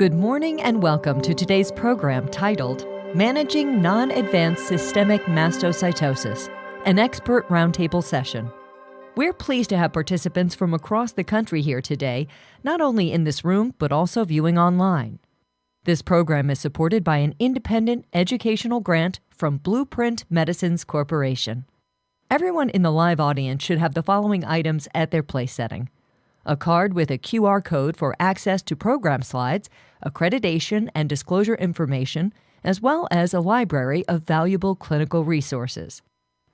Good morning and welcome to today's program titled Managing Non-Advanced Systemic Mastocytosis, an expert roundtable session. We're pleased to have participants from across the country here today, not only in this room, but also viewing online. This program is supported by an independent educational grant from Blueprint Medicines Corporation. Everyone in the live audience should have the following items at their place setting: a card with a QR code for access to program slides, accreditation and disclosure information, as well as a library of valuable clinical resources.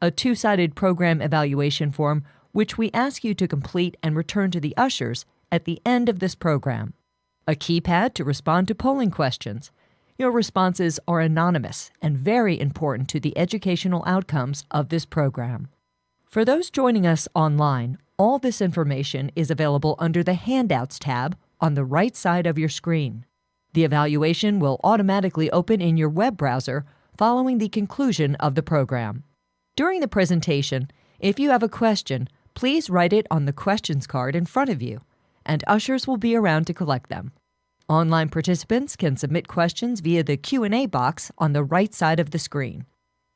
A two-sided program evaluation form, which we ask you to complete and return to the ushers at the end of this program. A keypad to respond to polling questions. Your responses are anonymous and very important to the educational outcomes of this program. For those joining us online, all this information is available under the Handouts tab on the right side of your screen. The evaluation will automatically open in your web browser following the conclusion of the program. During the presentation, if you have a question, please write it on the questions card in front of you, and ushers will be around to collect them. Online participants can submit questions via the Q&A box on the right side of the screen.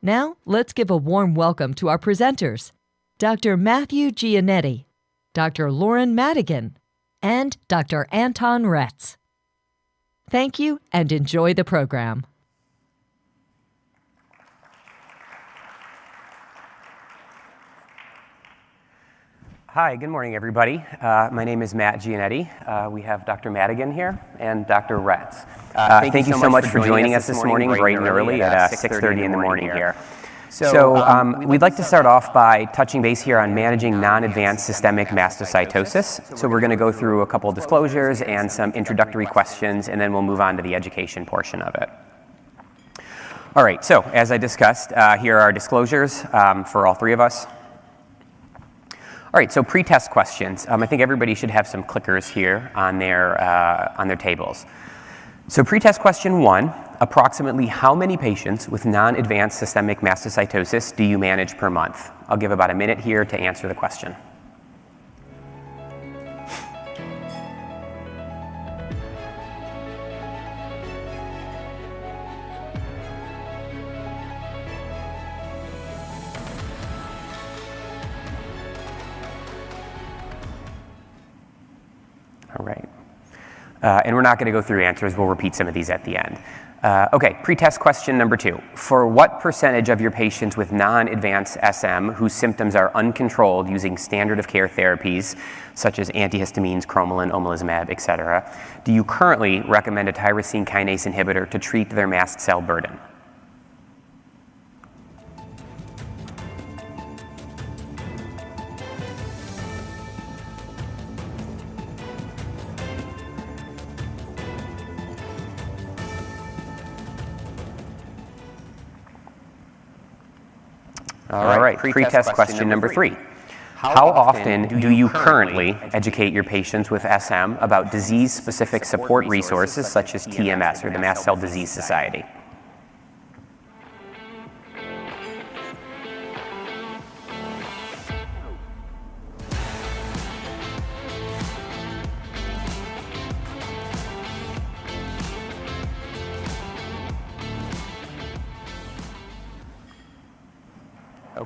Now, let's give a warm welcome to our presenters, Dr. Matthew Giannetti, Dr. Lauren Madigan, and Dr. Anton Retz. Thank you and enjoy the program. Hi, good morning, everybody. My name is Matt Giannetti. We have Dr. Madigan here and Dr. Retz. Thank you so much for joining us this morning bright and early at 6:30 in the morning here. So we'd like to start off by touching base here on managing non-advanced systemic mastocytosis. So we're going to go through a couple disclosures and some introductory questions, and then we'll move on to the education portion of it. All right, so as I discussed, here are our disclosures for all three of us. All right, so pre-test questions. I think everybody should have some clickers here on their tables. So pre-test question 1, approximately how many patients with non-advanced systemic mastocytosis do you manage per month? I'll give about a minute here to answer the question. All right. And we're not going to go through answers. We'll repeat some of these at the end. Okay, pretest question number 2. For what percentage of your patients with non-advanced SM whose symptoms are uncontrolled using standard of care therapies, such as antihistamines, cromolyn, omalizumab, etc., do you currently recommend a tyrosine kinase inhibitor to treat their mast cell burden? All right, pretest question number 3. How often do you currently educate your patients with SM about disease-specific support resources such as TMS or the Mast Cell Disease Society?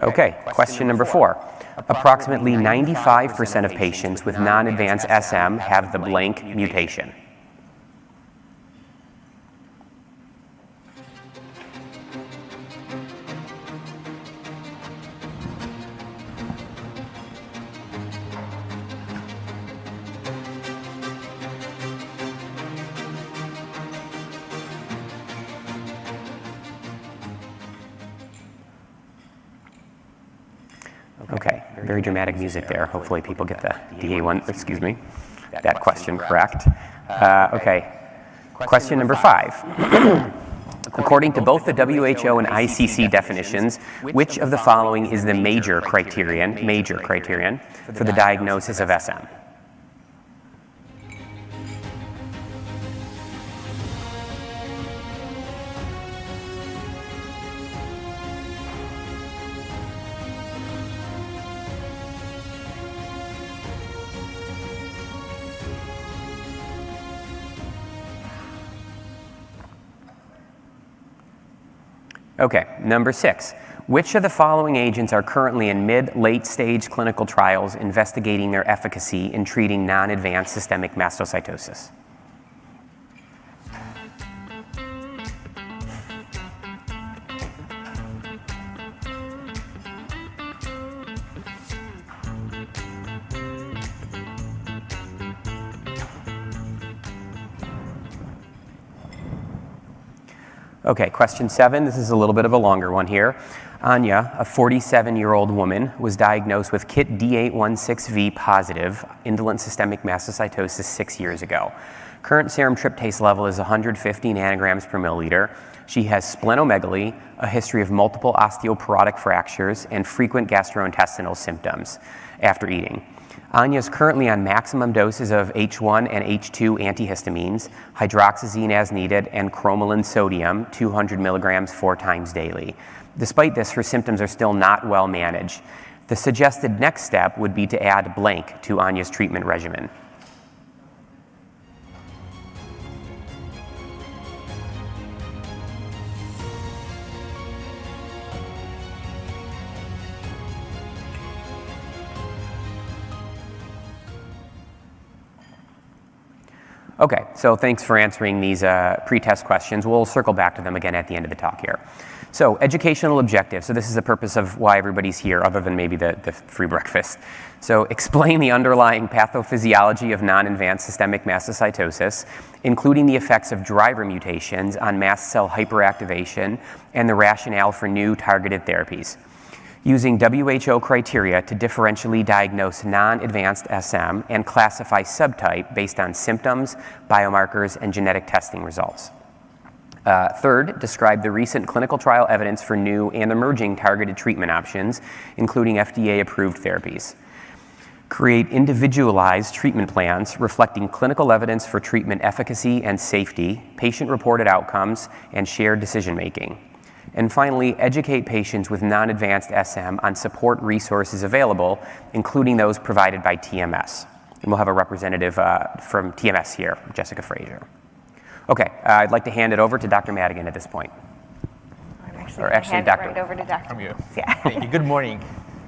Okay, question number 4. Approximately 95% of patients with non-advanced SM have the blank mutation. Okay, very dramatic music there. Hopefully people get the that question correct. Okay, question number 5. According to both the WHO and ICC definitions, which of the following is the major criterion for the diagnosis of SM? Okay, number 6. Which of the following agents are currently in mid-late stage clinical trials investigating their efficacy in treating non-advanced systemic mastocytosis? Okay, question 7. This is a little bit of a longer one here. Anya, a 47-year-old woman, was diagnosed with KIT D816V positive indolent systemic mastocytosis 6 years ago. Current serum tryptase level is 150 nanograms per milliliter. She has splenomegaly, a history of multiple osteoporotic fractures, and frequent gastrointestinal symptoms after eating. Anya is currently on maximum doses of H1 and H2 antihistamines, hydroxyzine as needed, and cromolyn sodium, 200 milligrams 4 times daily. Despite this, her symptoms are still not well managed. The suggested next step would be to add blank to Anya's treatment regimen. Okay, so thanks for answering these pre-test questions. We'll circle back to them again at the end of the talk here. So educational objectives. So this is the purpose of why everybody's here, other than maybe the free breakfast. So explain the underlying pathophysiology of non-advanced systemic mastocytosis, including the effects of driver mutations on mast cell hyperactivation and the rationale for new targeted therapies. Using WHO criteria to differentially diagnose non-advanced SM and classify subtype based on symptoms, biomarkers, and genetic testing results. Third, describe the recent clinical trial evidence for new and emerging targeted treatment options, including FDA-approved therapies. Create individualized treatment plans reflecting clinical evidence for treatment efficacy and safety, patient-reported outcomes, and shared decision-making. And finally, educate patients with non-advanced SM on support resources available, including those provided by TMS. And we'll have a representative from TMS here, Jessica Frazier. Okay, I'd like to hand it over to Dr. Madigan at this point. I'm actually Dr. Right over to Dr. From you. Yeah. Thank you. Good morning.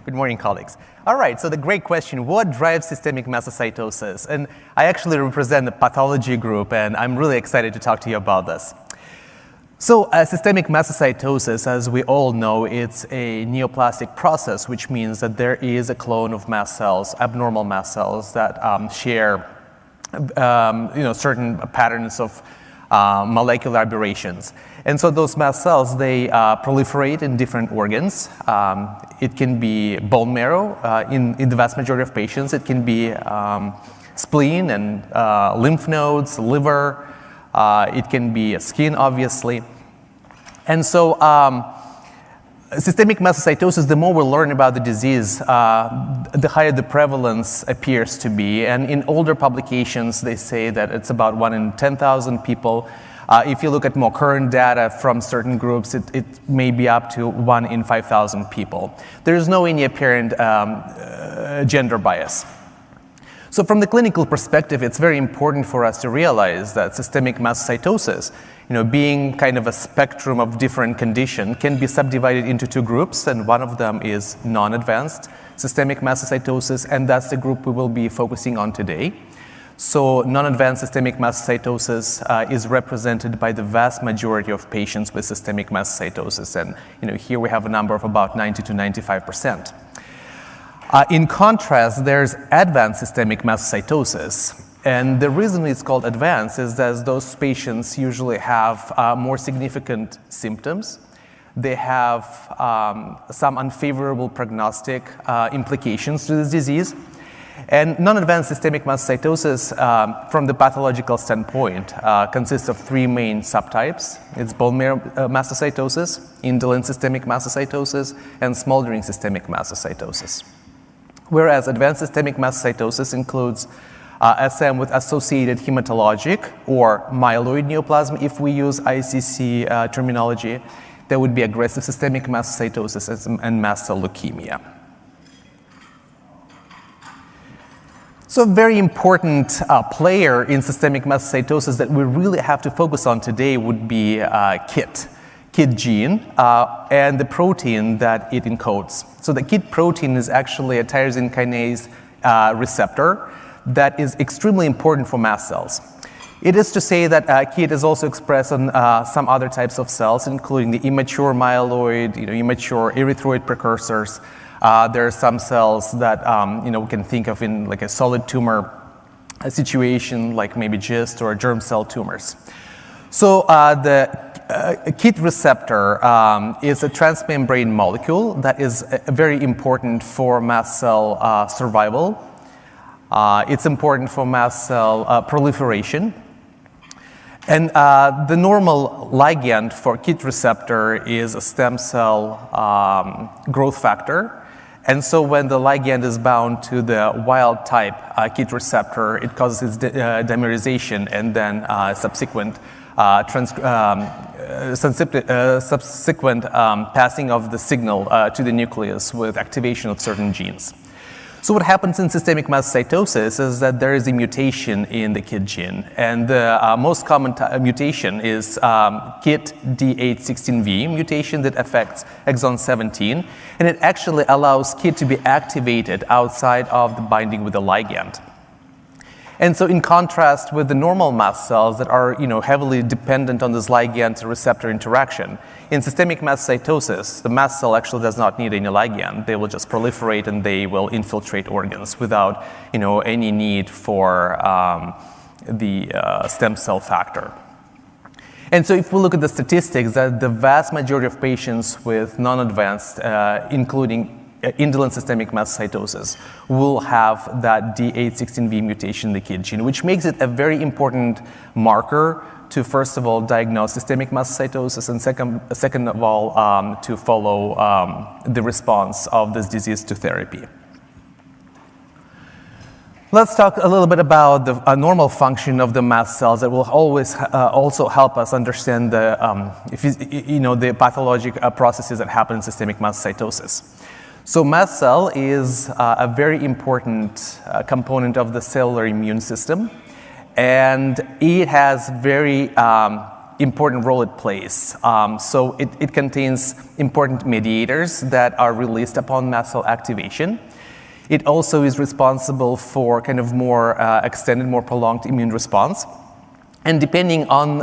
Good morning, colleagues. All right, so the great question, what drives systemic mastocytosis? And I actually represent the pathology group, and I'm really excited to talk to you about this. So systemic mastocytosis, as we all know, it's a neoplastic process, which means that there is a clone of mast cells, abnormal mast cells, that share certain patterns of molecular aberrations. And so those mast cells, they proliferate in different organs. It can be bone marrow in the vast majority of patients. It can be spleen and lymph nodes, liver. It can be skin, obviously. And so systemic mastocytosis, the more we learn about the disease, the higher the prevalence appears to be. And in older publications, they say that it's about 1 in 10,000 people. If you look at more current data from certain groups, it may be up to 1 in 5,000 people. There is no any apparent gender bias. So from the clinical perspective, it's very important for us to realize that systemic mastocytosis, being kind of a spectrum of different conditions, can be subdivided into 2 groups, and one of them is non-advanced systemic mastocytosis, and that's the group we will be focusing on today. So non-advanced systemic mastocytosis is represented by the vast majority of patients with systemic mastocytosis, and here we have a number of about 90 to 95%. In contrast, there's advanced systemic mastocytosis. And the reason it's called advanced is that those patients usually have more significant symptoms. They have some unfavorable prognostic implications to this disease. And non-advanced systemic mastocytosis, from the pathological standpoint, consists of 3 main subtypes. It's bone marrow mastocytosis, indolent systemic mastocytosis, and smoldering systemic mastocytosis. Whereas advanced systemic mastocytosis includes SM with associated hematologic or myeloid neoplasm, if we use ICC terminology. There would be aggressive systemic mastocytosis and mast cell leukemia. So a very important player in systemic mastocytosis that we really have to focus on today would be KIT. KIT gene and the protein that it encodes. So the KIT protein is actually a tyrosine kinase receptor that is extremely important for mast cells. It is to say that KIT is also expressed on some other types of cells, including the immature myeloid, immature erythroid precursors. There are some cells that we can think of in like a solid tumor situation, like maybe GIST or germ cell tumors. So the KIT receptor is a transmembrane molecule that is very important for mast cell survival. It's important for mast cell proliferation. And the normal ligand for KIT receptor is a stem cell growth factor. And so when the ligand is bound to the wild type KIT receptor, it causes its dimerization and then subsequent passing of the signal to the nucleus with activation of certain genes. So what happens in systemic mastocytosis is that there is a mutation in the KIT gene. And the most common mutation is KIT D816V mutation that affects exon 17. And it actually allows KIT to be activated outside of the binding with the ligand. And so in contrast with the normal mast cells that are heavily dependent on this ligand receptor interaction, in systemic mastocytosis, the mast cell actually does not need any ligand. They will just proliferate and they will infiltrate organs without any need for the stem cell factor. And so if we look at the statistics, that the vast majority of patients with non-advanced, including indolent systemic mastocytosis, will have that D816V mutation in the KIT gene, which makes it a very important marker to, first of all, diagnose systemic mastocytosis, and second of all, to follow the response of this disease to therapy. Let's talk a little bit about the normal function of the mast cells that will always also help us understand the, the pathologic processes that happen in systemic mastocytosis. So mast cell is a very important component of the cellular immune system, and it has very important role it plays. So it contains important mediators that are released upon mast cell activation. It also is responsible for kind of more extended, more prolonged immune response. And depending on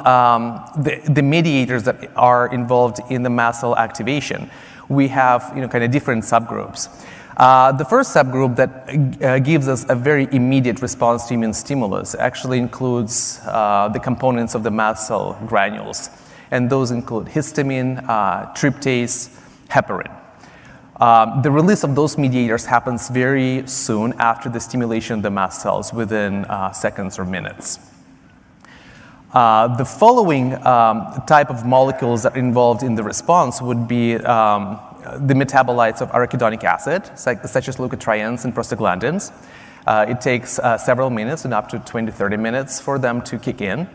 the mediators that are involved in the mast cell activation, we have kind of different subgroups. The first subgroup that gives us a very immediate response to immune stimulus actually includes the components of the mast cell granules. And those include histamine, tryptase, heparin. The release of those mediators happens very soon after the stimulation of the mast cells, within seconds or minutes. The following type of molecules that are involved in the response would be the metabolites of arachidonic acid, such as leukotrienes and prostaglandins. It takes several minutes and up to 20 to 30 minutes for them to kick in.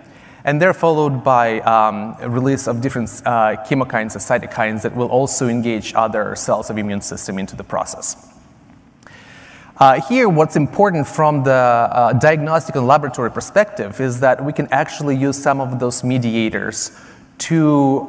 And they're followed by release of different chemokines and cytokines that will also engage other cells of the immune system into the process. Here, what's important from the diagnostic and laboratory perspective is that we can actually use some of those mediators to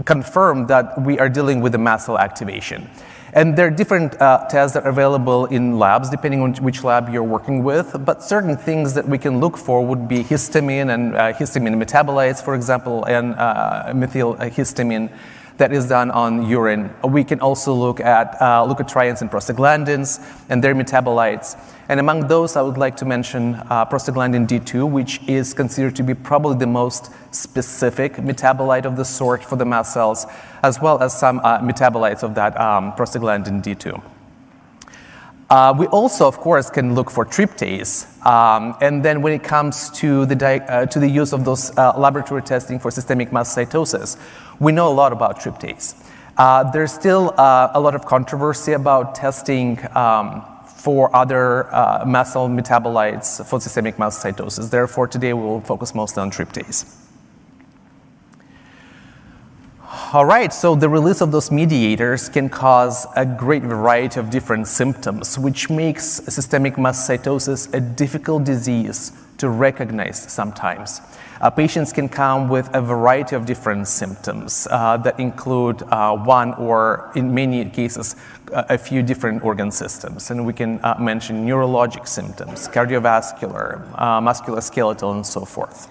confirm that we are dealing with the mast cell activation. And there are different tests that are available in labs, depending on which lab you're working with. But certain things that we can look for would be histamine and histamine metabolites, for example, and methylhistamine that is done on urine. We can also look at leukotrienes and prostaglandins and their metabolites. And among those, I would like to mention prostaglandin D2, which is considered to be probably the most specific metabolite of the sort for the mast cells, as well as some metabolites of that prostaglandin D2. We also, of course, can look for tryptase. And then when it comes to the use of those laboratory testing for systemic mastocytosis, we know a lot about tryptase. There's still a lot of controversy about testing for other mast cell metabolites for systemic mastocytosis. Therefore, today we will focus mostly on tryptase. All right, so the release of those mediators can cause a great variety of different symptoms, which makes systemic mastocytosis a difficult disease to recognize sometimes. Patients can come with a variety of different symptoms that include one or, in many cases, a few different organ systems. And we can mention neurologic symptoms, cardiovascular, musculoskeletal, and so forth.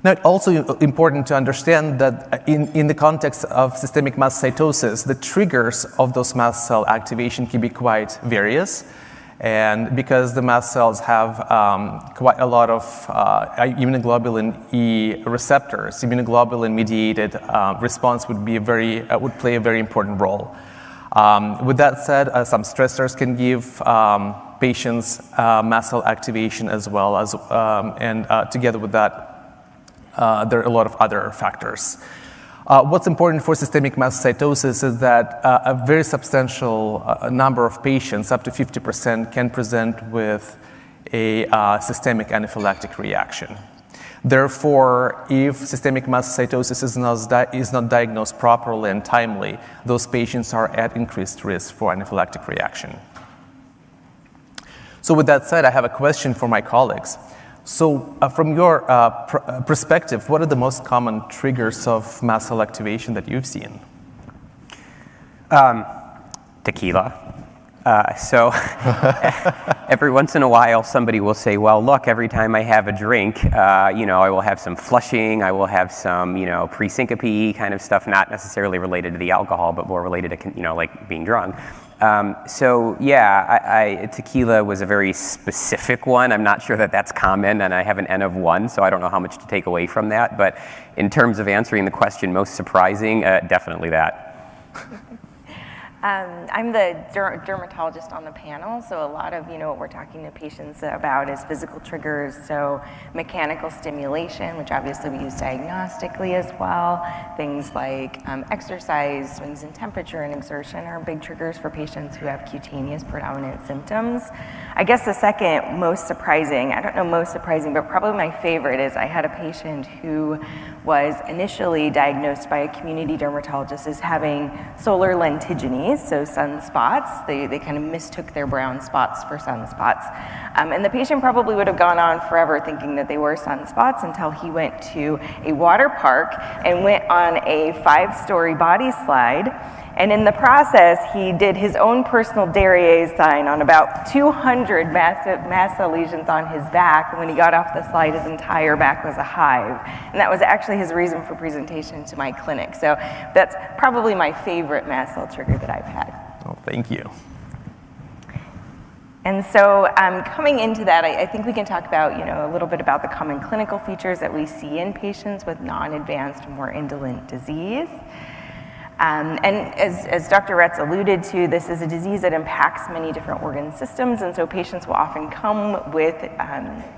Now, it's also important to understand that in the context of systemic mastocytosis, the triggers of those mast cell activation can be quite various. And because the mast cells have quite a lot of immunoglobulin E receptors, immunoglobulin-mediated response would play a very important role. With that said, some stressors can give patients mast cell activation as well as, together with that, there are a lot of other factors. What's important for systemic mastocytosis is that a very substantial number of patients, up to 50%, can present with a systemic anaphylactic reaction. Therefore, if systemic mastocytosis is not diagnosed properly and timely, those patients are at increased risk for anaphylactic reaction. So with that said, I have a question for my colleagues. So from your perspective, what are the most common triggers of mast cell activation that you've seen? Tequila. So every once in a while, somebody will say, well, look, every time I have a drink, I will have some flushing, I will have some, pre-syncope kind of stuff, not necessarily related to the alcohol, but more related to, like being drunk. Tequila was a very specific one. I'm not sure that that's common, and I have an N of 1, so I don't know how much to take away from that. But in terms of answering the question, most surprising, definitely that. I'm the dermatologist on the panel, so a lot of what we're talking to patients about is physical triggers, so mechanical stimulation, which obviously we use diagnostically as well. Things like exercise, swings in temperature and exertion are big triggers for patients who have cutaneous predominant symptoms. I guess the second most surprising, I don't know most surprising, but probably my favorite is I had a patient who was initially diagnosed by a community dermatologist as having solar lentigines, so sunspots. They kind of mistook their brown spots for sunspots. And the patient probably would have gone on forever thinking that they were sunspots until he went to a water park and went on a 5-story body slide. And in the process, he did his own personal Derriere sign on about 200 mast cell lesions on his back. And when he got off the slide, his entire back was a hive. And that was actually his reason for presentation to my clinic. So that's probably my favorite mast cell trigger that I've had. Oh, thank you. And so coming into that, I think we can talk about, a little bit about the common clinical features that we see in patients with non-advanced, more indolent disease. And as Dr. Retz alluded to, this is a disease that impacts many different organ systems, and so patients will often come with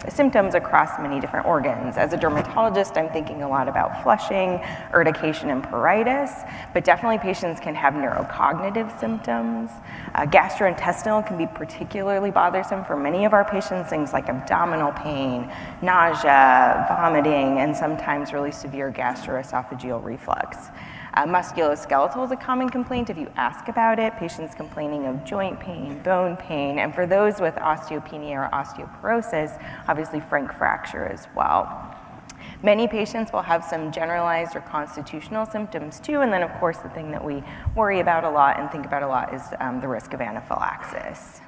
symptoms across many different organs. As a dermatologist, I'm thinking a lot about flushing, urtication, and pruritus, but definitely patients can have neurocognitive symptoms. Gastrointestinal can be particularly bothersome for many of our patients, things like abdominal pain, nausea, vomiting, and sometimes really severe gastroesophageal reflux. Musculoskeletal is a common complaint if you ask about it, patients complaining of joint pain, bone pain, and for those with osteopenia or osteoporosis, obviously frank fracture as well. Many patients will have some generalized or constitutional symptoms too, and then of course the thing that we worry about a lot and think about a lot is the risk of anaphylaxis.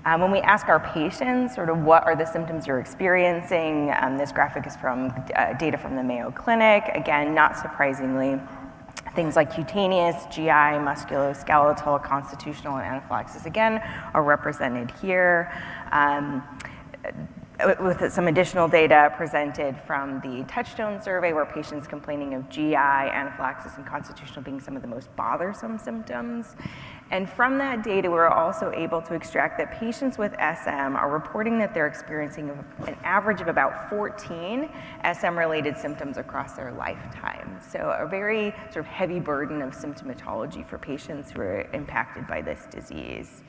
When we ask our patients sort of what are the symptoms you're experiencing, this graphic is from data from the Mayo Clinic. Again, not surprisingly, things like cutaneous, GI, musculoskeletal, constitutional, and anaphylaxis, again, are represented here. With some additional data presented from the Touchstone survey where patients complaining of GI, anaphylaxis, and constitutional being some of the most bothersome symptoms. And from that data, we're also able to extract that patients with SM are reporting that they're experiencing an average of about 14 SM-related symptoms across their lifetime. So a very sort of heavy burden of symptomatology for patients who are impacted by this disease.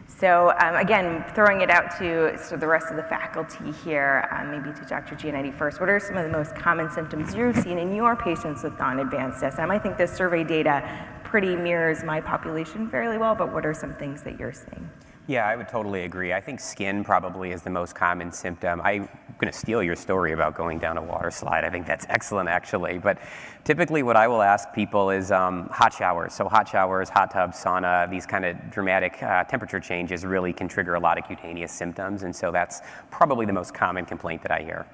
So again, throwing it out to the rest of the faculty here, maybe to Dr. Giannetti first, what are some of the most common symptoms you've seen in your patients with non-advanced SM? I think this survey data pretty mirrors my population fairly well, but what are some things that you're seeing? Yeah, I would totally agree. I think skin probably is the most common symptom. I'm going to steal your story about going down a water slide. I think that's excellent, actually. But typically what I will ask people is hot showers. So hot showers, hot tubs, sauna, these kind of dramatic temperature changes really can trigger a lot of cutaneous symptoms. And so that's probably the most common complaint that I hear.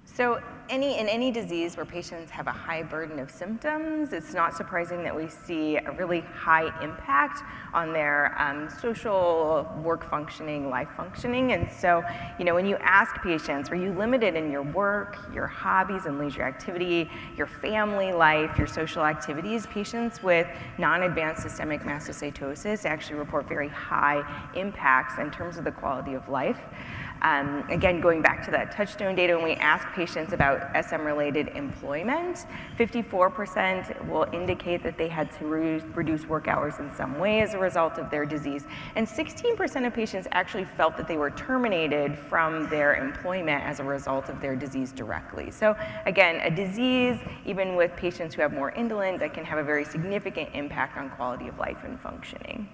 So in any disease where patients have a high burden of symptoms, it's not surprising that we see a really high impact on their social, work functioning, life functioning. And so, when you ask patients, are you limited in your work, your hobbies and leisure activity, your family life, your social activities, patients with non-advanced systemic mastocytosis actually report very high impacts in terms of the quality of life. Again, going back to that Touchstone data, when we ask patients about SM-related employment, 54% will indicate that they had to reduce work hours in some way as a result of their disease. And 16% of patients actually felt that they were terminated from their employment as a result of their disease directly. So again, a disease, even with patients who have more indolent, that can have a very significant impact on quality of life and functioning.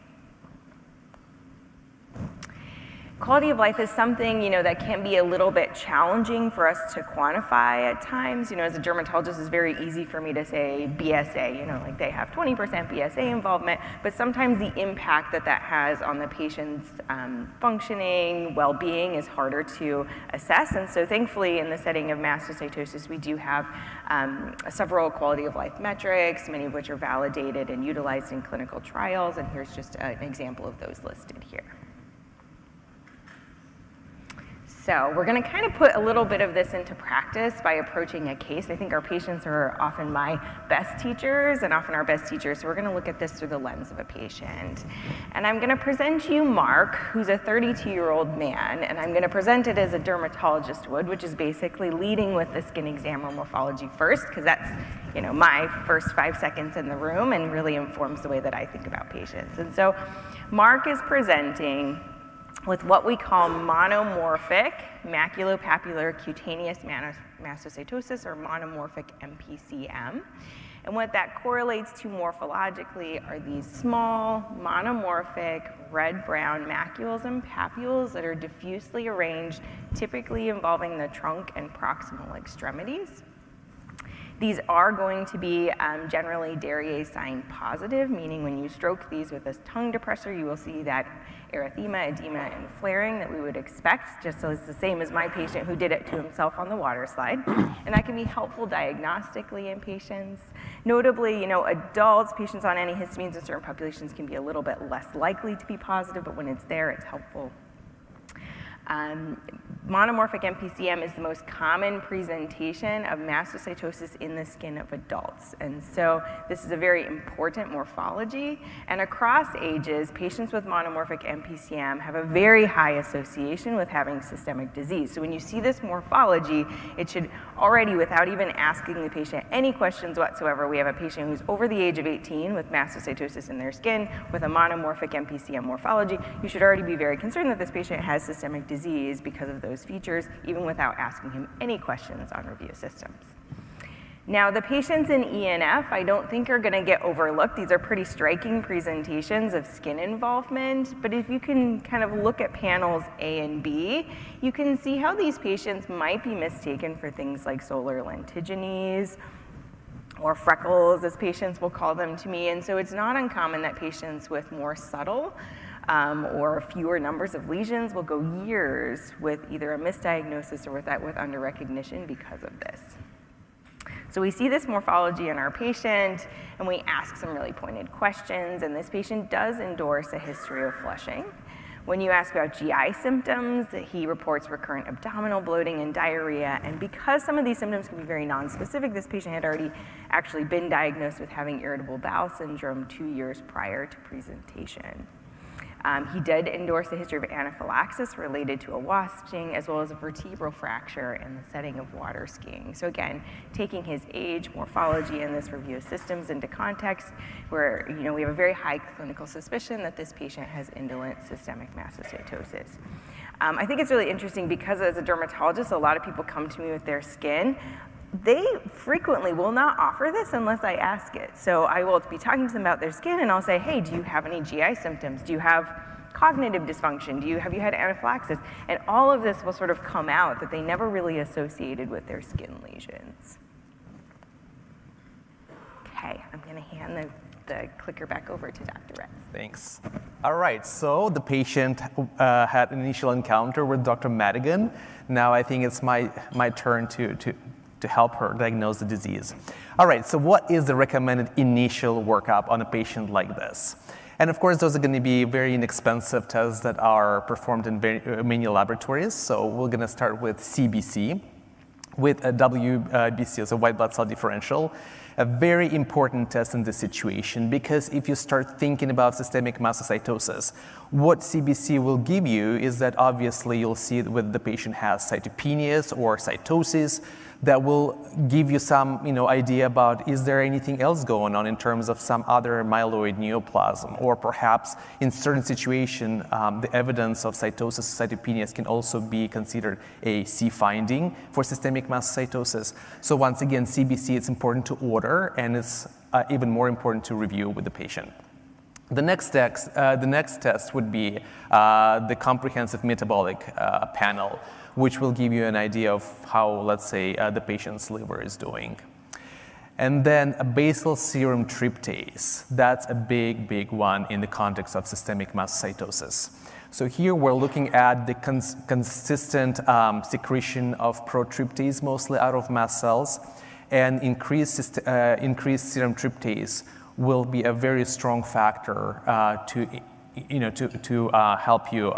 Quality of life is something, that can be a little bit challenging for us to quantify at times. As a dermatologist, it's very easy for me to say BSA, like they have 20% BSA involvement, but sometimes the impact that has on the patient's functioning, well-being is harder to assess. And so thankfully, in the setting of mastocytosis, we do have several quality of life metrics, many of which are validated and utilized in clinical trials. And here's just an example of those listed here. So we're going to kind of put a little bit of this into practice by approaching a case. I think our patients are often my best teachers and often our best teachers. So we're going to look at this through the lens of a patient. And I'm going to present you Mark, who's a 32-year-old man. And I'm going to present it as a dermatologist would, which is basically leading with the skin exam or morphology first, because that's my first 5 seconds in the room and really informs the way that I think about patients. And so Mark is presenting with what we call monomorphic maculopapular cutaneous mastocytosis, or monomorphic MPCM. And what that correlates to morphologically are these small, monomorphic, red-brown macules and papules that are diffusely arranged, typically involving the trunk and proximal extremities. These are going to be generally Darrier sign positive, meaning when you stroke these with a tongue depressor, you will see that erythema, edema, and flaring that we would expect, just so it's the same as my patient who did it to himself on the water slide. And that can be helpful diagnostically in patients. Notably, adults, patients on antihistamines in certain populations can be a little bit less likely to be positive, but when it's there, it's helpful. Monomorphic MPCM is the most common presentation of mastocytosis in the skin of adults. And so this is a very important morphology. And across ages, patients with monomorphic MPCM have a very high association with having systemic disease. So when you see this morphology, it should already, without even asking the patient any questions whatsoever, we have a patient who's over the age of 18 with mastocytosis in their skin with a monomorphic MPCM morphology. You should already be very concerned that this patient has systemic disease because of those features, even without asking him any questions on review systems. Now, the patients in ENF, I don't think are going to get overlooked. These are pretty striking presentations of skin involvement, but if you can kind of look at panels A and B, you can see how these patients might be mistaken for things like solar lentigines or freckles, as patients will call them to me. And so it's not uncommon that patients with more subtle or fewer numbers of lesions will go years with either a misdiagnosis or with under-recognition because of this. So we see this morphology in our patient, and we ask some really pointed questions, and this patient does endorse a history of flushing. When you ask about GI symptoms, he reports recurrent abdominal bloating and diarrhea, and because some of these symptoms can be very nonspecific, this patient had already actually been diagnosed with having irritable bowel syndrome 2 years prior to presentation. He did endorse a history of anaphylaxis related to a wasp sting, as well as a vertebral fracture in the setting of water skiing. So again, taking his age, morphology, and this review of systems into context, where we have a very high clinical suspicion that this patient has indolent systemic mastocytosis. I think it's really interesting because as a dermatologist, a lot of people come to me with their skin. they frequently will not offer this unless I ask it. So I will be talking to them about their skin, and I'll say, hey, do you have any GI symptoms? Do you have cognitive dysfunction? Have you had anaphylaxis? And all of this will sort of come out that they never really associated with their skin lesions. Okay, I'm going to hand the clicker back over to Dr. Retz. Thanks. All right, so the patient had an initial encounter with Dr. Madigan. Now I think it's my turn to help her diagnose the disease. All right, so what is the recommended initial workup on a patient like this? And of course, those are going to be very inexpensive tests that are performed in many laboratories. So we're going to start with CBC, with a WBC as a white blood cell differential. A very important test in this situation, because if you start thinking about systemic mastocytosis, what CBC will give you is that obviously you'll see whether the patient has cytopenias or cytosis. That will give you some idea about, is there anything else going on in terms of some other myeloid neoplasm, or perhaps in certain situations the evidence of cytosis, cytopenias can also be considered a C finding for systemic mastocytosis. So once again, CBC, it's important to order, and it's even more important to review with the patient. The next test would be the comprehensive metabolic panel, which will give you an idea of how, let's say, the patient's liver is doing. And then a basal serum tryptase. That's a big one in the context of systemic mastocytosis. So here we're looking at the consistent secretion of protryptase, mostly out of mast cells, and increased serum tryptase will be a very strong factor to help you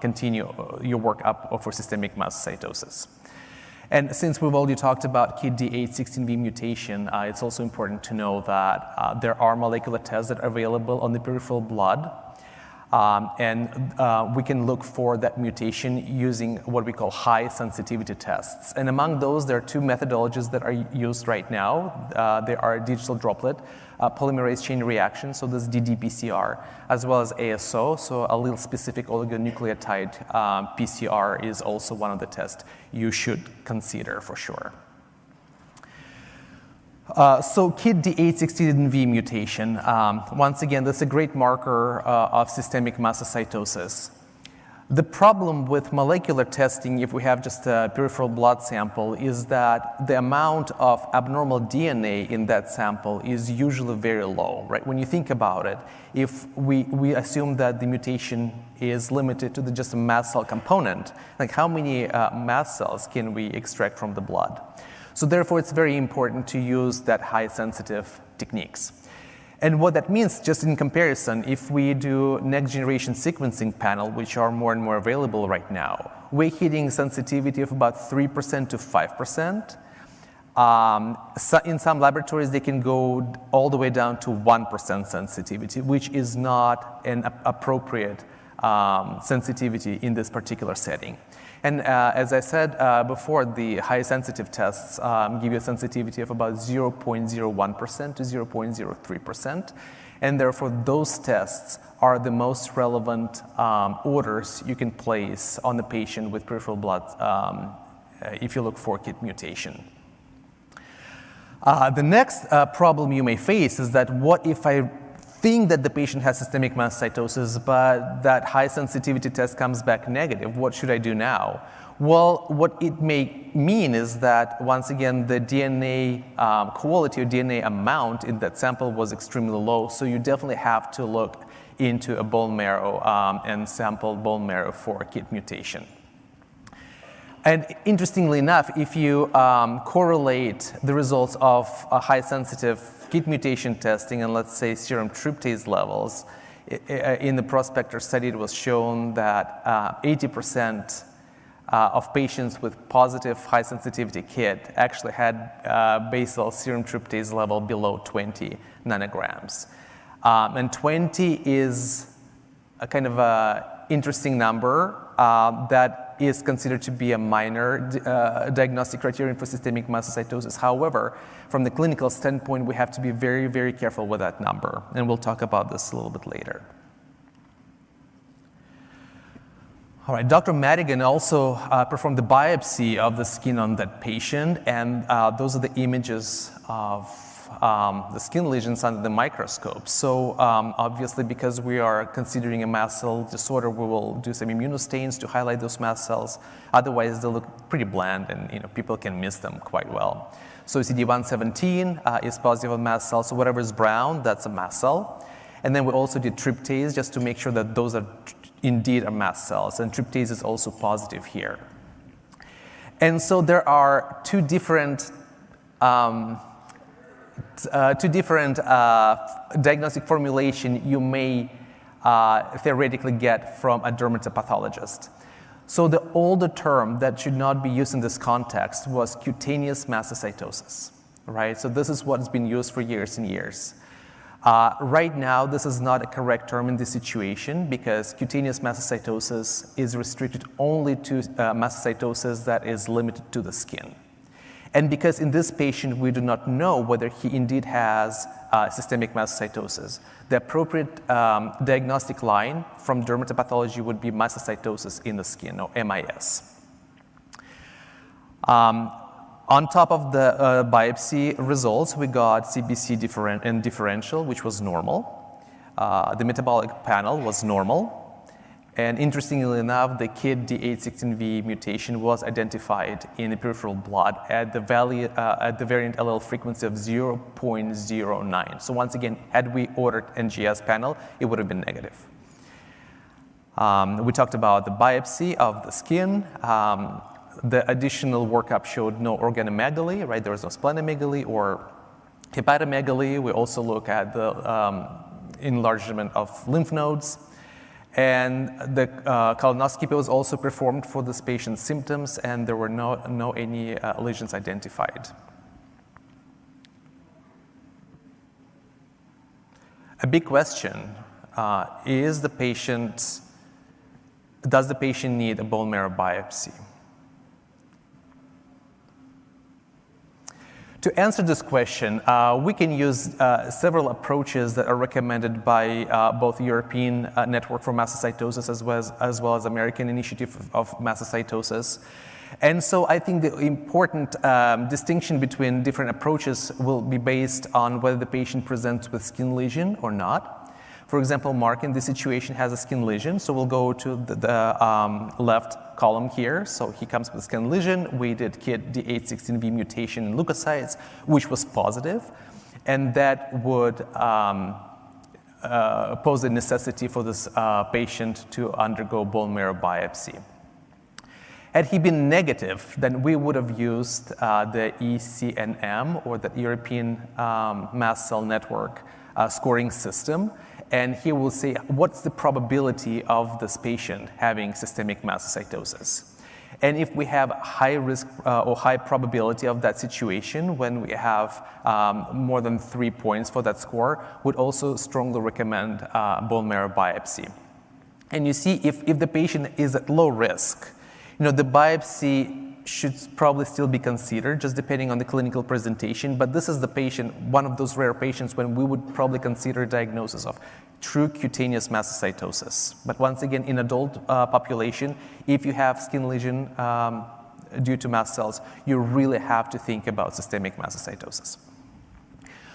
continue your workup for systemic mastocytosis. And since we've already talked about KIT D816V mutation, it's also important to know that there are molecular tests that are available on the peripheral blood. And we can look for that mutation using what we call high sensitivity tests. And among those, there are two methodologies that are used right now. There are digital droplet polymerase chain reaction, so this ddPCR, as well as ASO, so allele specific oligonucleotide PCR is also one of the tests you should consider for sure. So KIT D816V mutation, once again, that's a great marker of systemic mastocytosis. The problem with molecular testing, if we have just a peripheral blood sample, is that the amount of abnormal DNA in that sample is usually very low, right? When you think about it, if we assume that the mutation is limited to just a mast cell component, like how many mast cells can we extract from the blood? So therefore, it's very important to use that high sensitive techniques. And what that means, just in comparison, if we do next generation sequencing panel, which are more and more available right now, we're hitting sensitivity of about 3% to 5%. So in some laboratories, they can go all the way down to 1% sensitivity, which is not an appropriate sensitivity in this particular setting. And as I said before, the high sensitive tests give you a sensitivity of about 0.01% to 0.03%. And therefore, those tests are the most relevant orders you can place on the patient with peripheral blood if you look for KIT mutation. The next problem you may face is that what if I think that the patient has systemic mastocytosis, but that high sensitivity test comes back negative? What should I do now? Well, what it may mean is that, once again, the DNA quality or DNA amount in that sample was extremely low, so you definitely have to look into a bone marrow and sample bone marrow for KIT mutation. And interestingly enough, if you correlate the results of a high sensitive KIT mutation testing and, let's say, serum tryptase levels, in the Prospector study, it was shown that 80% of patients with positive high sensitivity KIT actually had basal serum tryptase level below 20 nanograms. And 20 is a kind of a interesting number that is considered to be a minor diagnostic criterion for systemic mastocytosis. However, from the clinical standpoint, we have to be very, very careful with that number, and we'll talk about this a little bit later. All right, Dr. Madigan also performed the biopsy of the skin on that patient, and those are the images of the skin lesions under the microscope. So obviously, because we are considering a mast cell disorder, we will do some immunostains to highlight those mast cells. Otherwise, they look pretty bland, and people can miss them quite well. So CD117 is positive on mast cells, so whatever is brown, that's a mast cell. And then we also did tryptase just to make sure that those are indeed are mast cells, and tryptase is also positive here. And so there are two different diagnostic formulation you may theoretically get from a dermatopathologist. So the older term that should not be used in this context was cutaneous mastocytosis, right? So this is what's been used for years and years. Right now, this is not a correct term in this situation because cutaneous mastocytosis is restricted only to mastocytosis that is limited to the skin. And because in this patient, we do not know whether he indeed has systemic mastocytosis, the appropriate diagnostic line from dermatopathology would be mastocytosis in the skin, or MIS. On top of the biopsy results, we got CBC differential, which was normal. The metabolic panel was normal. And interestingly enough, the KIT D816V mutation was identified in the peripheral blood at the variant allele frequency of 0.09. So once again, had we ordered NGS panel, it would have been negative. We talked about the biopsy of the skin. The additional workup showed no organomegaly, right? There was no splenomegaly or hepatomegaly. We also look at the enlargement of lymph nodes. And the colonoscopy was also performed for this patient's symptoms, and there were no any lesions identified. A big question is does the patient need a bone marrow biopsy? To answer this question, we can use several approaches that are recommended by both European Network for Mastocytosis as well as American Initiative of Mastocytosis. And so I think the important distinction between different approaches will be based on whether the patient presents with skin lesion or not. For example, Mark in this situation has a skin lesion, so we'll go to the left column here. So he comes with a skin lesion. We did KIT D816V mutation in leukocytes, which was positive, and that would pose a necessity for this patient to undergo bone marrow biopsy. Had he been negative, then we would have used the ECNM, or the European Mast Cell Network scoring system. And here we'll say, what's the probability of this patient having systemic mastocytosis? And if we have high risk or high probability of that situation, when we have more than 3 points for that score, would also strongly recommend bone marrow biopsy. And you see, if the patient is at low risk, the biopsy should probably still be considered, just depending on the clinical presentation. But this is the patient, one of those rare patients when we would probably consider diagnosis of true cutaneous mastocytosis. But once again, in adult population, if you have skin lesion due to mast cells, you really have to think about systemic mastocytosis.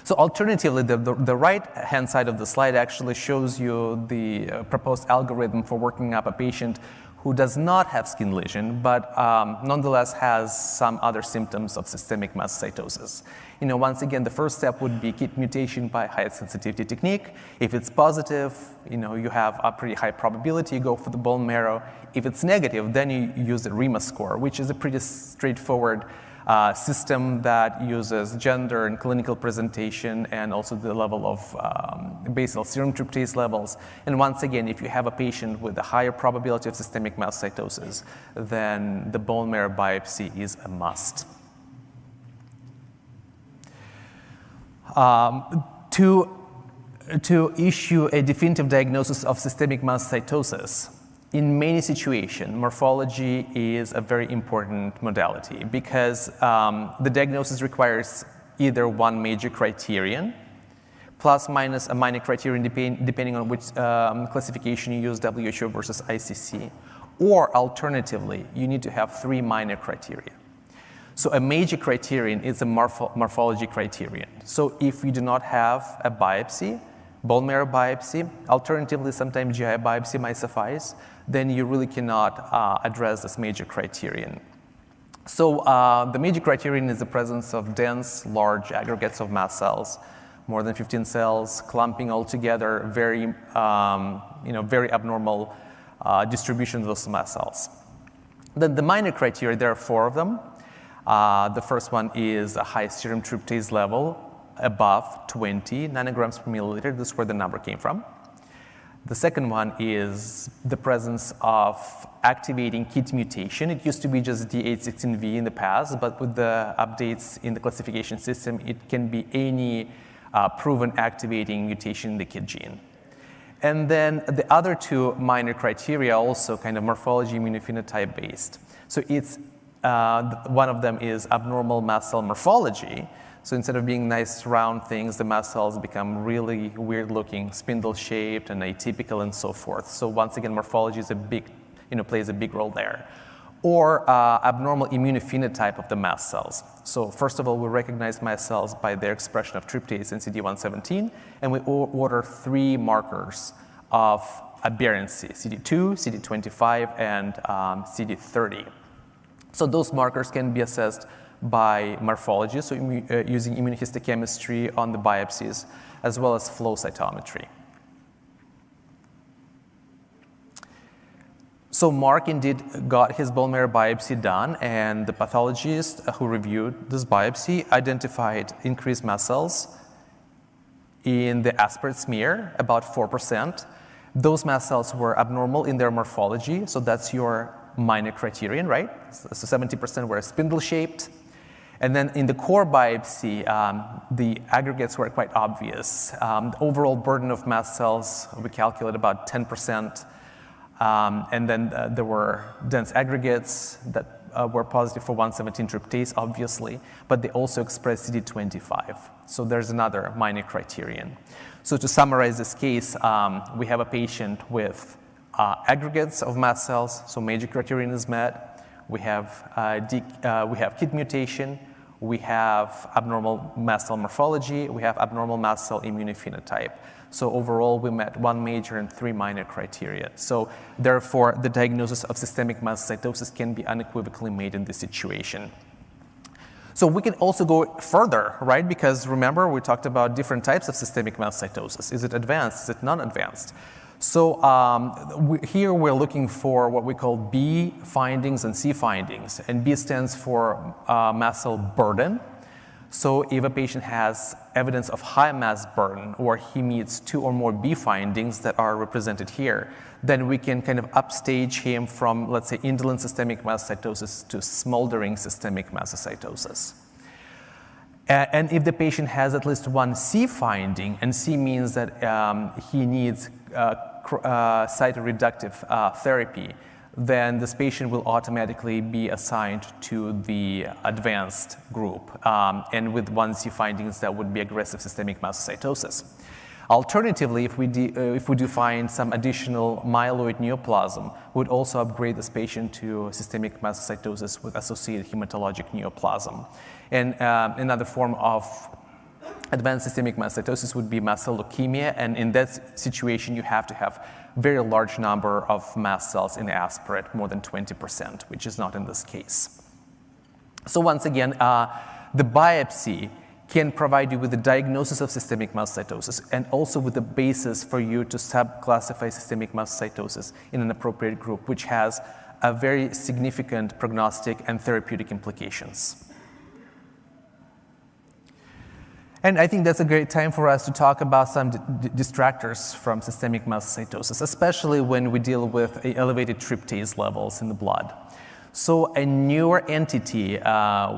So alternatively, the right-hand side of the slide actually shows you the proposed algorithm for working up a patient who does not have skin lesion, but nonetheless has some other symptoms of systemic mastocytosis. Once again, the first step would be KIT mutation by high sensitivity technique. If it's positive, you have a pretty high probability, you go for the bone marrow. If it's negative, then you use the REMA score, which is a pretty straightforward system that uses gender and clinical presentation and also the level of basal serum tryptase levels. And once again, if you have a patient with a higher probability of systemic mastocytosis, then the bone marrow biopsy is a must. To issue a definitive diagnosis of systemic mastocytosis, in many situations, morphology is a very important modality because the diagnosis requires either one major criterion, plus minus a minor criterion depending on which classification you use, WHO versus ICC, Or alternatively, you need to have 3 minor criteria. So a major criterion is a morphology criterion. So if you do not have a biopsy, bone marrow biopsy, alternatively sometimes GI biopsy might suffice, then you really cannot address this major criterion. So the major criterion is the presence of dense, large aggregates of mast cells, more than 15 cells, clumping all together, very abnormal distribution of those mast cells. Then the minor criteria, there are 4 of them. The first one is a high serum tryptase level above 20 nanograms per milliliter. This is where the number came from. The second one is the presence of activating KIT mutation. It used to be just D816V in the past, but with the updates in the classification system, it can be any proven activating mutation in the KIT gene. And then the other 2 minor criteria also kind of morphology immunophenotype based. So it's one of them is abnormal mast cell morphology. So instead of being nice round things, the mast cells become really weird looking, spindle shaped and atypical and so forth. So once again, morphology is plays a big role there. Or abnormal immunophenotype of the mast cells. So first of all, we recognize mast cells by their expression of tryptase and CD117, and we order 3 markers of aberrancy, CD2, CD25, and CD30. So those markers can be assessed by morphology, so using immunohistochemistry on the biopsies, as well as flow cytometry. So Mark indeed got his bone marrow biopsy done, and the pathologist who reviewed this biopsy identified increased mast cells in the aspirate smear, about 4%. Those mast cells were abnormal in their morphology, so that's your minor criterion, right? So 70% were spindle-shaped. And then in the core biopsy, the aggregates were quite obvious. The overall burden of mast cells, we calculate about 10%. And then there were dense aggregates that were positive for 117 tryptase, obviously, but they also express CD25. So there's another minor criterion. So to summarize this case, we have a patient with aggregates of mast cells, so major criterion is met. We have KIT mutation, we have abnormal mast cell morphology, we have abnormal mast cell immunophenotype. So overall, we met 1 major and 3 minor criteria. So therefore, the diagnosis of systemic mastocytosis can be unequivocally made in this situation. So we can also go further, right? Because remember, we talked about different types of systemic mastocytosis. Is it advanced? Is it non-advanced? So here we're looking for what we call B findings and C findings. And B stands for mast cell burden. So if a patient has evidence of high mast burden or he meets 2 or more B findings that are represented here, then we can kind of upstage him from, let's say, indolent systemic mastocytosis to smoldering systemic mastocytosis. And if the patient has at least 1 C finding, and C means that he needs cytoreductive therapy, then this patient will automatically be assigned to the advanced group. And with 1 C findings, that would be aggressive systemic mastocytosis. Alternatively, if we do find some additional myeloid neoplasm, we would also upgrade this patient to systemic mastocytosis with associated hematologic neoplasm. And another form of advanced systemic mastocytosis would be mast cell leukemia, and in that situation, you have to have very large number of mast cells in the aspirate, more than 20%, which is not in this case. So once again, the biopsy can provide you with the diagnosis of systemic mastocytosis and also with the basis for you to subclassify systemic mastocytosis in an appropriate group, which has a very significant prognostic and therapeutic implications. And I think that's a great time for us to talk about some distractors from systemic mastocytosis, especially when we deal with elevated tryptase levels in the blood. So a newer entity,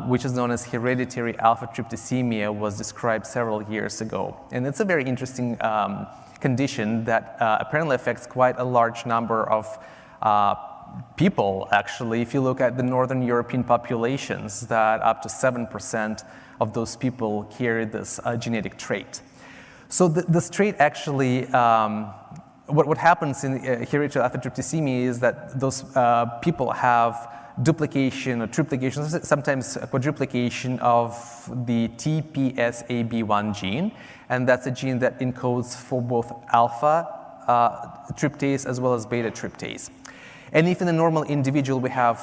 which is known as hereditary alpha-tryptosemia, was described several years ago. And it's a very interesting condition that apparently affects quite a large number of people, actually. If you look at the Northern European populations, that up to 7% of those people carry this genetic trait. So this trait actually what happens in hereditary alpha-tryptopenia is that those people have duplication or triplication, sometimes quadruplication of the TPSAB1 gene, and that's a gene that encodes for both alpha tryptase as well as beta tryptase. And if in a normal individual we have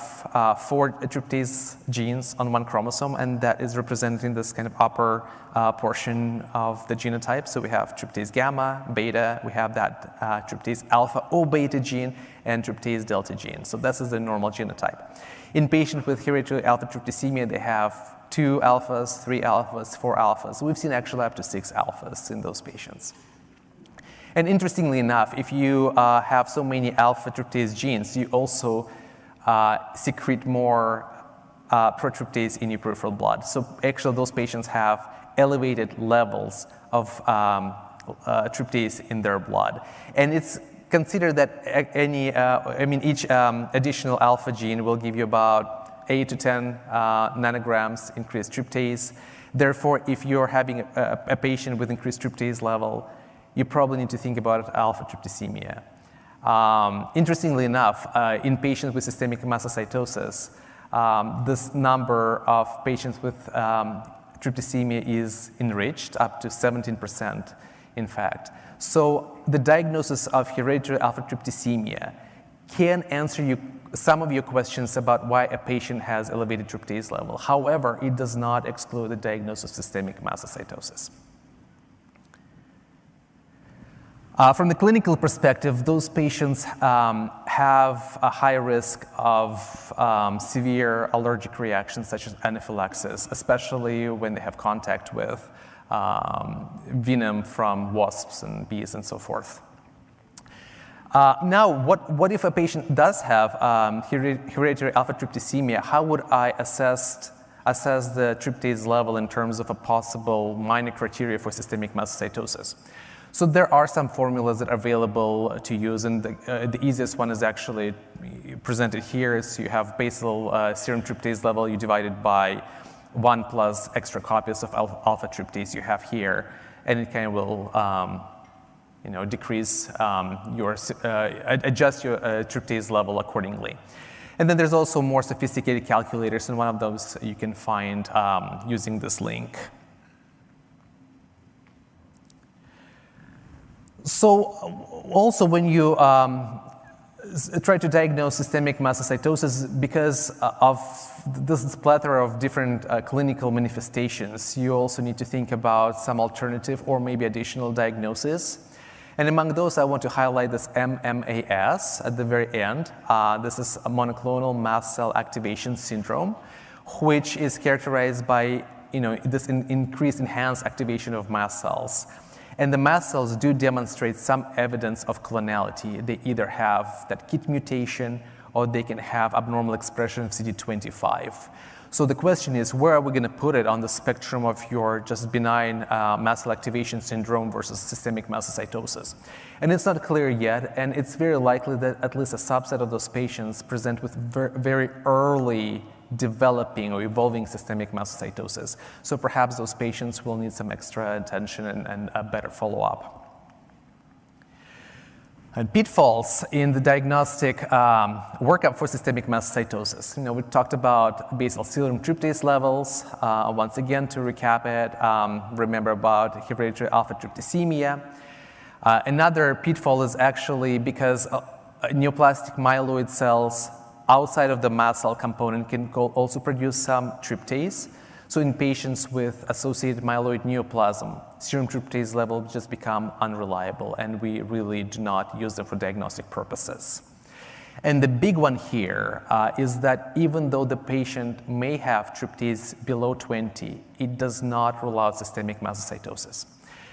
4 tryptase genes on one chromosome, and that is representing this kind of upper portion of the genotype. So we have tryptase gamma, beta, we have that tryptase alpha O beta gene, and tryptase delta gene. So this is the normal genotype. In patients with hereditary alpha-tryptopenia, they have 2 alphas, 3 alphas, 4 alphas. We've seen actually up to 6 alphas in those patients. And interestingly enough, if you have so many alpha tryptase genes, you also secrete more protryptase in your peripheral blood. So actually those patients have elevated levels of tryptase in their blood. And it's considered that each additional alpha gene will give you about 8 to 10 nanograms increased tryptase. Therefore, if you're having a patient with increased tryptase level, you probably need to think about alpha-tryptopenia. Interestingly enough, in patients with systemic mastocytosis, this number of patients with tryptopenia is enriched up to 17%, in fact. So the diagnosis of hereditary alpha-tryptopenia can answer some of your questions about why a patient has elevated tryptase level. However, it does not exclude the diagnosis of systemic mastocytosis. From the clinical perspective, those patients have a high risk of severe allergic reactions such as anaphylaxis, especially when they have contact with venom from wasps and bees and so forth. Now, what if a patient does have hereditary alpha-tryptopenia? How would I assess the tryptase level in terms of a possible minor criteria for systemic mastocytosis? So there are some formulas that are available to use, and the easiest one is actually presented here. So you have basal serum tryptase level, you divide it by 1 plus extra copies of alpha tryptase you have here, and it kind of will decrease adjust your tryptase level accordingly. And then there's also more sophisticated calculators, and one of those you can find using this link. So also when you try to diagnose systemic mastocytosis, because of this plethora of different clinical manifestations, you also need to think about some alternative or maybe additional diagnosis. And among those, I want to highlight this MMAS at the very end. This is a monoclonal mast cell activation syndrome, which is characterized by this increased enhanced activation of mast cells. And the mast cells do demonstrate some evidence of clonality. They either have that KIT mutation or they can have abnormal expression of CD25. So the question is, where are we going to put it on the spectrum of your just benign mast cell activation syndrome versus systemic mastocytosis? And it's not clear yet, and it's very likely that at least a subset of those patients present with very early developing or evolving systemic mastocytosis. So perhaps those patients will need some extra attention and a better follow-up. And pitfalls in the diagnostic workup for systemic mastocytosis. We talked about basal serum tryptase levels. Once again, to recap it, remember about hereditary alpha-tryptopenia. Another pitfall is actually because neoplastic myeloid cells outside of the mast cell component can also produce some tryptase. So in patients with associated myeloid neoplasm, serum tryptase level just become unreliable, and we really do not use them for diagnostic purposes. And the big one here is that even though the patient may have tryptase below 20, it does not rule out systemic mastocytosis.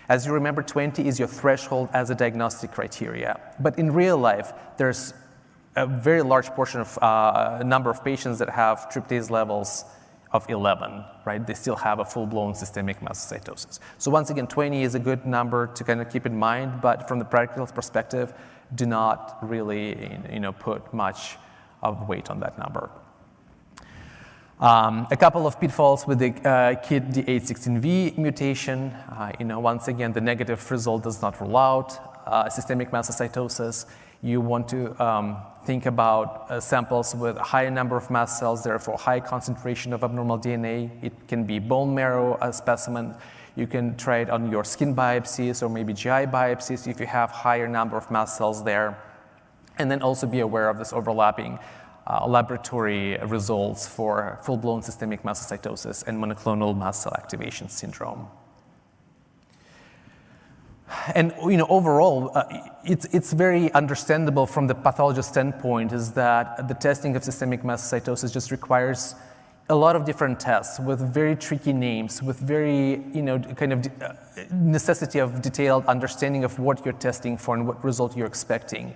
As you remember, 20 is your threshold as a diagnostic criteria. But in real life, there's a very large portion of number of patients that have tryptase levels of 11, right? They still have a full-blown systemic mastocytosis. So once again, 20 is a good number to kind of keep in mind, but from the practical perspective, do not really put much of weight on that number. A couple of pitfalls with the KIT D816V mutation. Once again, the negative result does not rule out systemic mastocytosis, you want to think about samples with a higher number of mast cells, therefore high concentration of abnormal DNA. It can be bone marrow specimen. You can try it on your skin biopsies or maybe GI biopsies if you have higher number of mast cells there. And then also be aware of this overlapping laboratory results for full-blown systemic mastocytosis and monoclonal mast cell activation syndrome. And overall, it's very understandable from the pathologist standpoint is that the testing of systemic mastocytosis just requires a lot of different tests with very tricky names, with very necessity of detailed understanding of what you're testing for and what result you're expecting.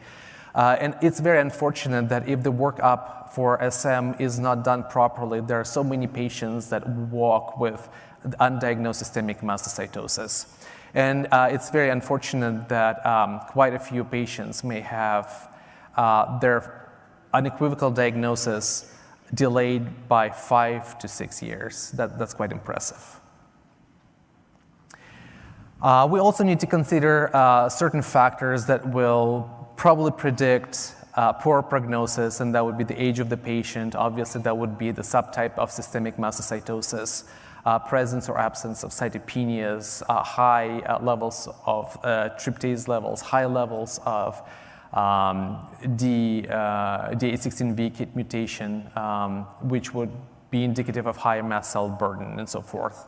And it's very unfortunate that if the workup for SM is not done properly, there are so many patients that walk with undiagnosed systemic mastocytosis. And it's very unfortunate that quite a few patients may have their unequivocal diagnosis delayed by 5 to 6 years. That's quite impressive. We also need to consider certain factors that will probably predict poor prognosis, and that would be the age of the patient. Obviously, that would be the subtype of systemic mastocytosis, presence or absence of cytopenias, high levels of tryptase levels, high levels of D816V KIT mutation, which would be indicative of higher mast cell burden and so forth.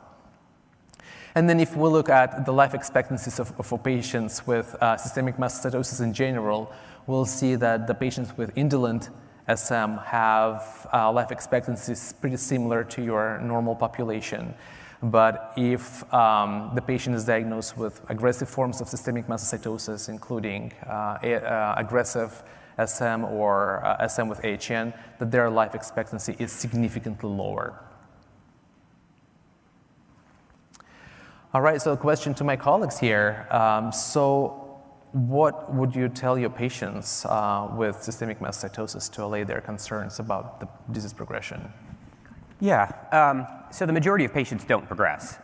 And then if we look at the life expectancies of patients with systemic mastocytosis in general, we'll see that the patients with indolent SM have life expectancies pretty similar to your normal population. But if the patient is diagnosed with aggressive forms of systemic mastocytosis, including aggressive SM or SM with AHN, that their life expectancy is significantly lower. All right, so a question to my colleagues here. So what would you tell your patients with systemic mastocytosis to allay their concerns about the disease progression? Yeah, so the majority of patients don't progress.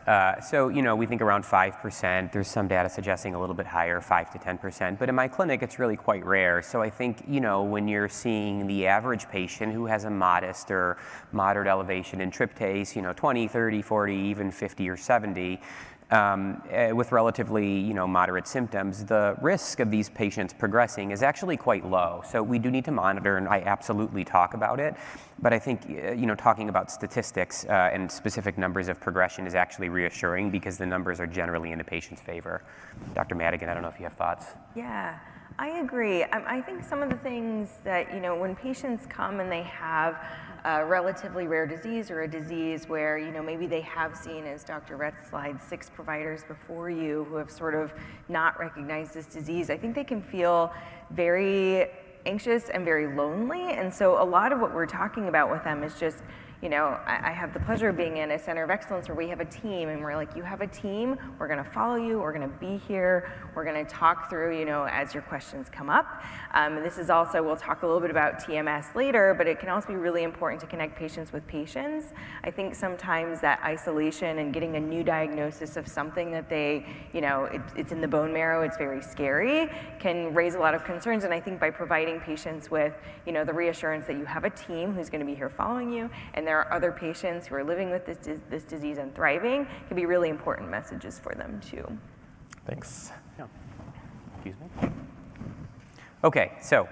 So, we think around 5%. There's some data suggesting a little bit higher, 5 to 10%. But in my clinic, it's really quite rare. So I think, when you're seeing the average patient who has a modest or moderate elevation in tryptase, 20, 30, 40, even 50 or 70, with relatively, moderate symptoms, the risk of these patients progressing is actually quite low. So we do need to monitor, and I absolutely talk about it. But I think, talking about statistics and specific numbers of progression is actually reassuring because the numbers are generally in the patient's favor. Dr. Madigan, I don't know if you have thoughts. Yeah, I agree. I think some of the things that, when patients come and they have a relatively rare disease or a disease where, maybe they have seen, as Dr. Retz slide, 6 providers before you who have sort of not recognized this disease, I think they can feel very anxious and very lonely. And so a lot of what we're talking about with them is just, I have the pleasure of being in a center of excellence where we have a team, and we're like, you have a team, we're gonna follow you, we're gonna be here, we're gonna talk through, as your questions come up. This is also, we'll talk a little bit about TMS later, but it can also be really important to connect patients with patients. I think sometimes that isolation and getting a new diagnosis of something that they, it's in the bone marrow, it's very scary, can raise a lot of concerns. And I think by providing patients with, the reassurance that you have a team who's gonna be here following you, and there are other patients who are living with this disease and thriving, can be really important messages for them too. Thanks. No. Excuse me. Okay, so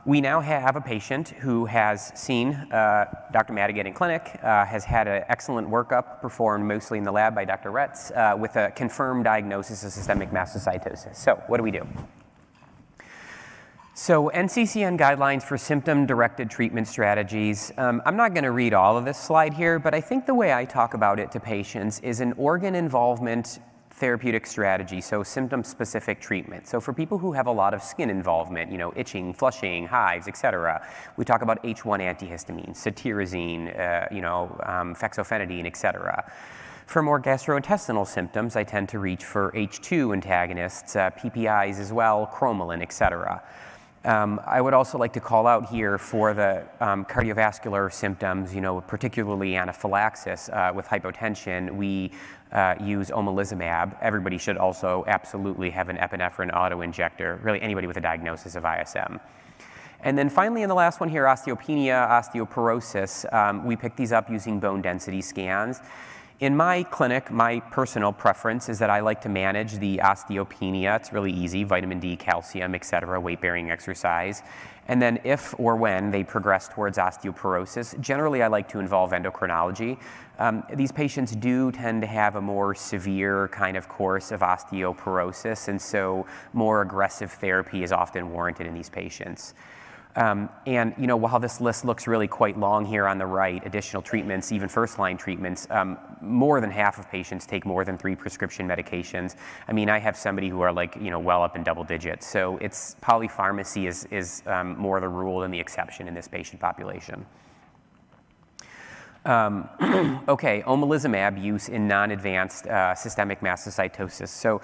we now have a patient who has seen Dr. Madigan in clinic, has had an excellent workup performed mostly in the lab by Dr. Retz with a confirmed diagnosis of systemic mastocytosis. So what do? So NCCN guidelines for symptom-directed treatment strategies. I'm not going to read all of this slide here, but I think the way I talk about it to patients is an organ involvement therapeutic strategy, so symptom-specific treatment. So for people who have a lot of skin involvement, itching, flushing, hives, etc., we talk about H1 antihistamines, cetirizine, fexofenadine, etc. For more gastrointestinal symptoms, I tend to reach for H2 antagonists, PPIs as well, cromolyn, etc. I would also like to call out here for the cardiovascular symptoms, particularly anaphylaxis with hypotension, we use omalizumab. Everybody should also absolutely have an epinephrine autoinjector, really anybody with a diagnosis of ISM. And then finally, in the last one here, osteopenia, osteoporosis, we pick these up using bone density scans. In my clinic, my personal preference is that I like to manage the osteopenia. It's really easy, vitamin D, calcium, et cetera, weight-bearing exercise. And then if or when they progress towards osteoporosis, generally I like to involve endocrinology. These patients do tend to have a more severe kind of course of osteoporosis, and so more aggressive therapy is often warranted in these patients. And while this list looks really quite long here on the right, additional treatments, even first-line treatments, more than half of patients take more than 3 prescription medications. I mean, I have somebody who are well up in double digits. So it's polypharmacy is more the rule than the exception in this patient population. Okay, omalizumab use in non-advanced systemic mastocytosis. So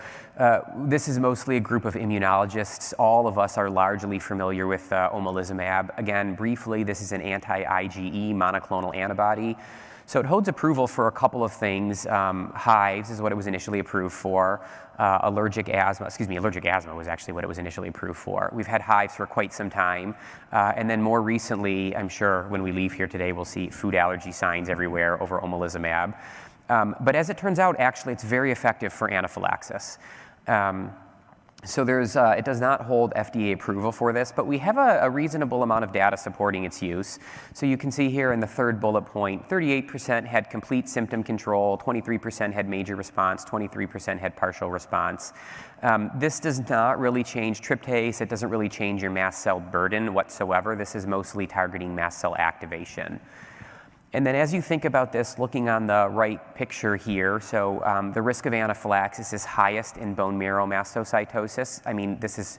this is mostly a group of immunologists. All of us are largely familiar with omalizumab. Again, briefly, this is an anti-IgE monoclonal antibody. So it holds approval for a couple of things. Hives is what it was initially approved for. Allergic asthma was actually what it was initially approved for. We've had hives for quite some time. And then more recently, I'm sure when we leave here today, we'll see food allergy signs everywhere over omalizumab. But as it turns out, actually, it's very effective for anaphylaxis. So it does not hold FDA approval for this, but we have a reasonable amount of data supporting its use. So you can see here in the third bullet point, 38% had complete symptom control, 23% had major response, 23% had partial response. This does not really change tryptase. It doesn't really change your mast cell burden whatsoever. This is mostly targeting mast cell activation. And then as you think about this, looking on the right picture here, so the risk of anaphylaxis is highest in bone marrow mastocytosis. I mean, this is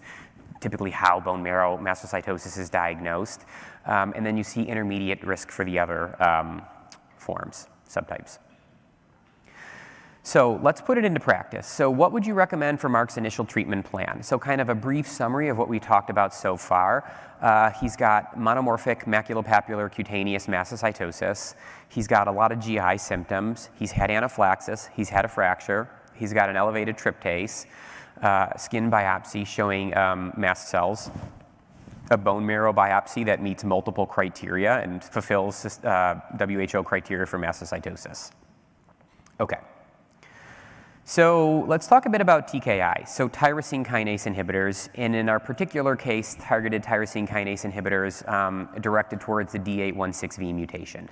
typically how bone marrow mastocytosis is diagnosed. And then you see intermediate risk for the other forms, subtypes. So let's put it into practice. So what would you recommend for Mark's initial treatment plan? So kind of a brief summary of what we talked about so far. He's got monomorphic maculopapular cutaneous mastocytosis. He's got a lot of GI symptoms. He's had anaphylaxis. He's had a fracture. He's got an elevated tryptase, skin biopsy showing mast cells, a bone marrow biopsy that meets multiple criteria and fulfills WHO criteria for mastocytosis. Okay. So let's talk a bit about TKI, so tyrosine kinase inhibitors, and in our particular case, targeted tyrosine kinase inhibitors directed towards the D816V mutation.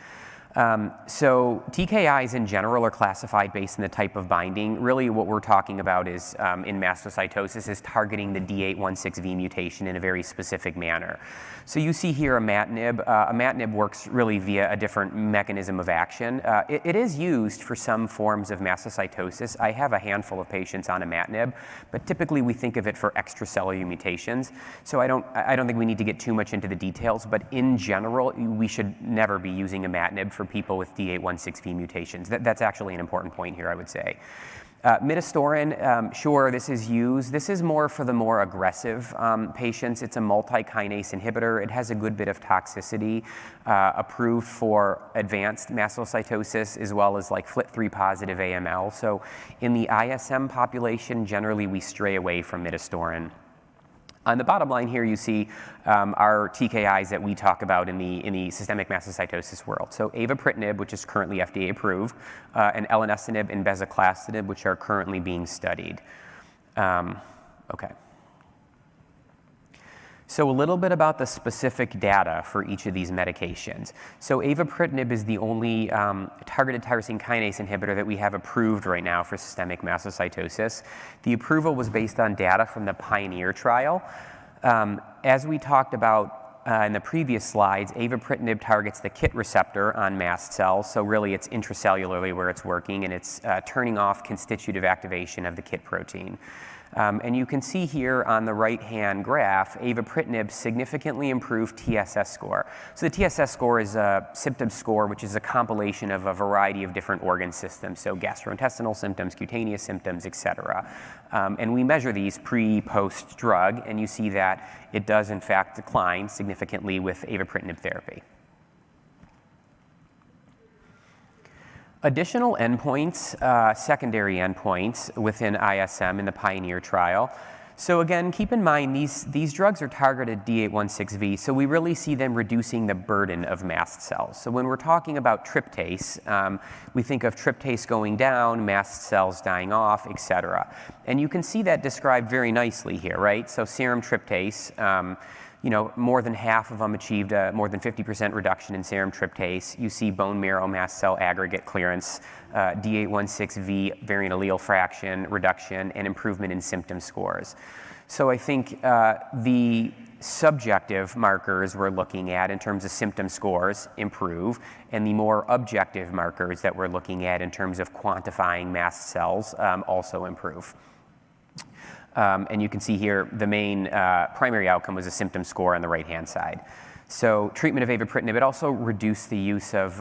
So TKIs in general are classified based on the type of binding. Really what we're talking about is in mastocytosis is targeting the D816V mutation in a very specific manner. So you see here imatinib. Imatinib works really via a different mechanism of action. It is used for some forms of mastocytosis. I have a handful of patients on imatinib, but typically we think of it for extracellular mutations. So I don't think we need to get too much into the details, but in general, we should never be using imatinib for people with D816V mutations. That's actually an important point here, I would say. Midostaurin, sure, this is used. This is more for the more aggressive patients. It's a multi-kinase inhibitor. It has a good bit of toxicity, approved for advanced mastocytosis as well as like FLT3 positive AML. So in the ISM population, generally we stray away from midostaurin. On the bottom line here, you see our TKIs that we talk about in the systemic mastocytosis world. So avapritinib, which is currently FDA approved, and elenestinib and bezuclastinib, which are currently being studied. Okay. So a little bit about the specific data for each of these medications. So avapritinib is the only targeted tyrosine kinase inhibitor that we have approved right now for systemic mastocytosis. The approval was based on data from the PIONEER trial. As we talked about in the previous slides, avapritinib targets the KIT receptor on mast cells, so really it's intracellularly where it's working, and it's turning off constitutive activation of the KIT protein. And you can see here on the right-hand graph, avapritinib significantly improved TSS score. So the TSS score is a symptom score, which is a compilation of a variety of different organ systems, so gastrointestinal symptoms, cutaneous symptoms, et cetera. And we measure these pre, post drug, and you see that it does in fact decline significantly with avapritinib therapy. Additional endpoints, secondary endpoints within ISM in the PIONEER trial. So again, keep in mind these drugs are targeted D816V, so we really see them reducing the burden of mast cells. So when we're talking about tryptase, we think of tryptase going down, mast cells dying off, et cetera. And you can see that described very nicely here, right? So serum tryptase, more than half of them achieved a more than 50% reduction in serum tryptase. You see bone marrow mast cell aggregate clearance, D816V variant allele fraction reduction, and improvement in symptom scores. So I think the subjective markers we're looking at in terms of symptom scores improve, and the more objective markers that we're looking at in terms of quantifying mast cells also improve. And you can see here the main primary outcome was a symptom score on the right-hand side. So treatment of avapritinib, it also reduced the use of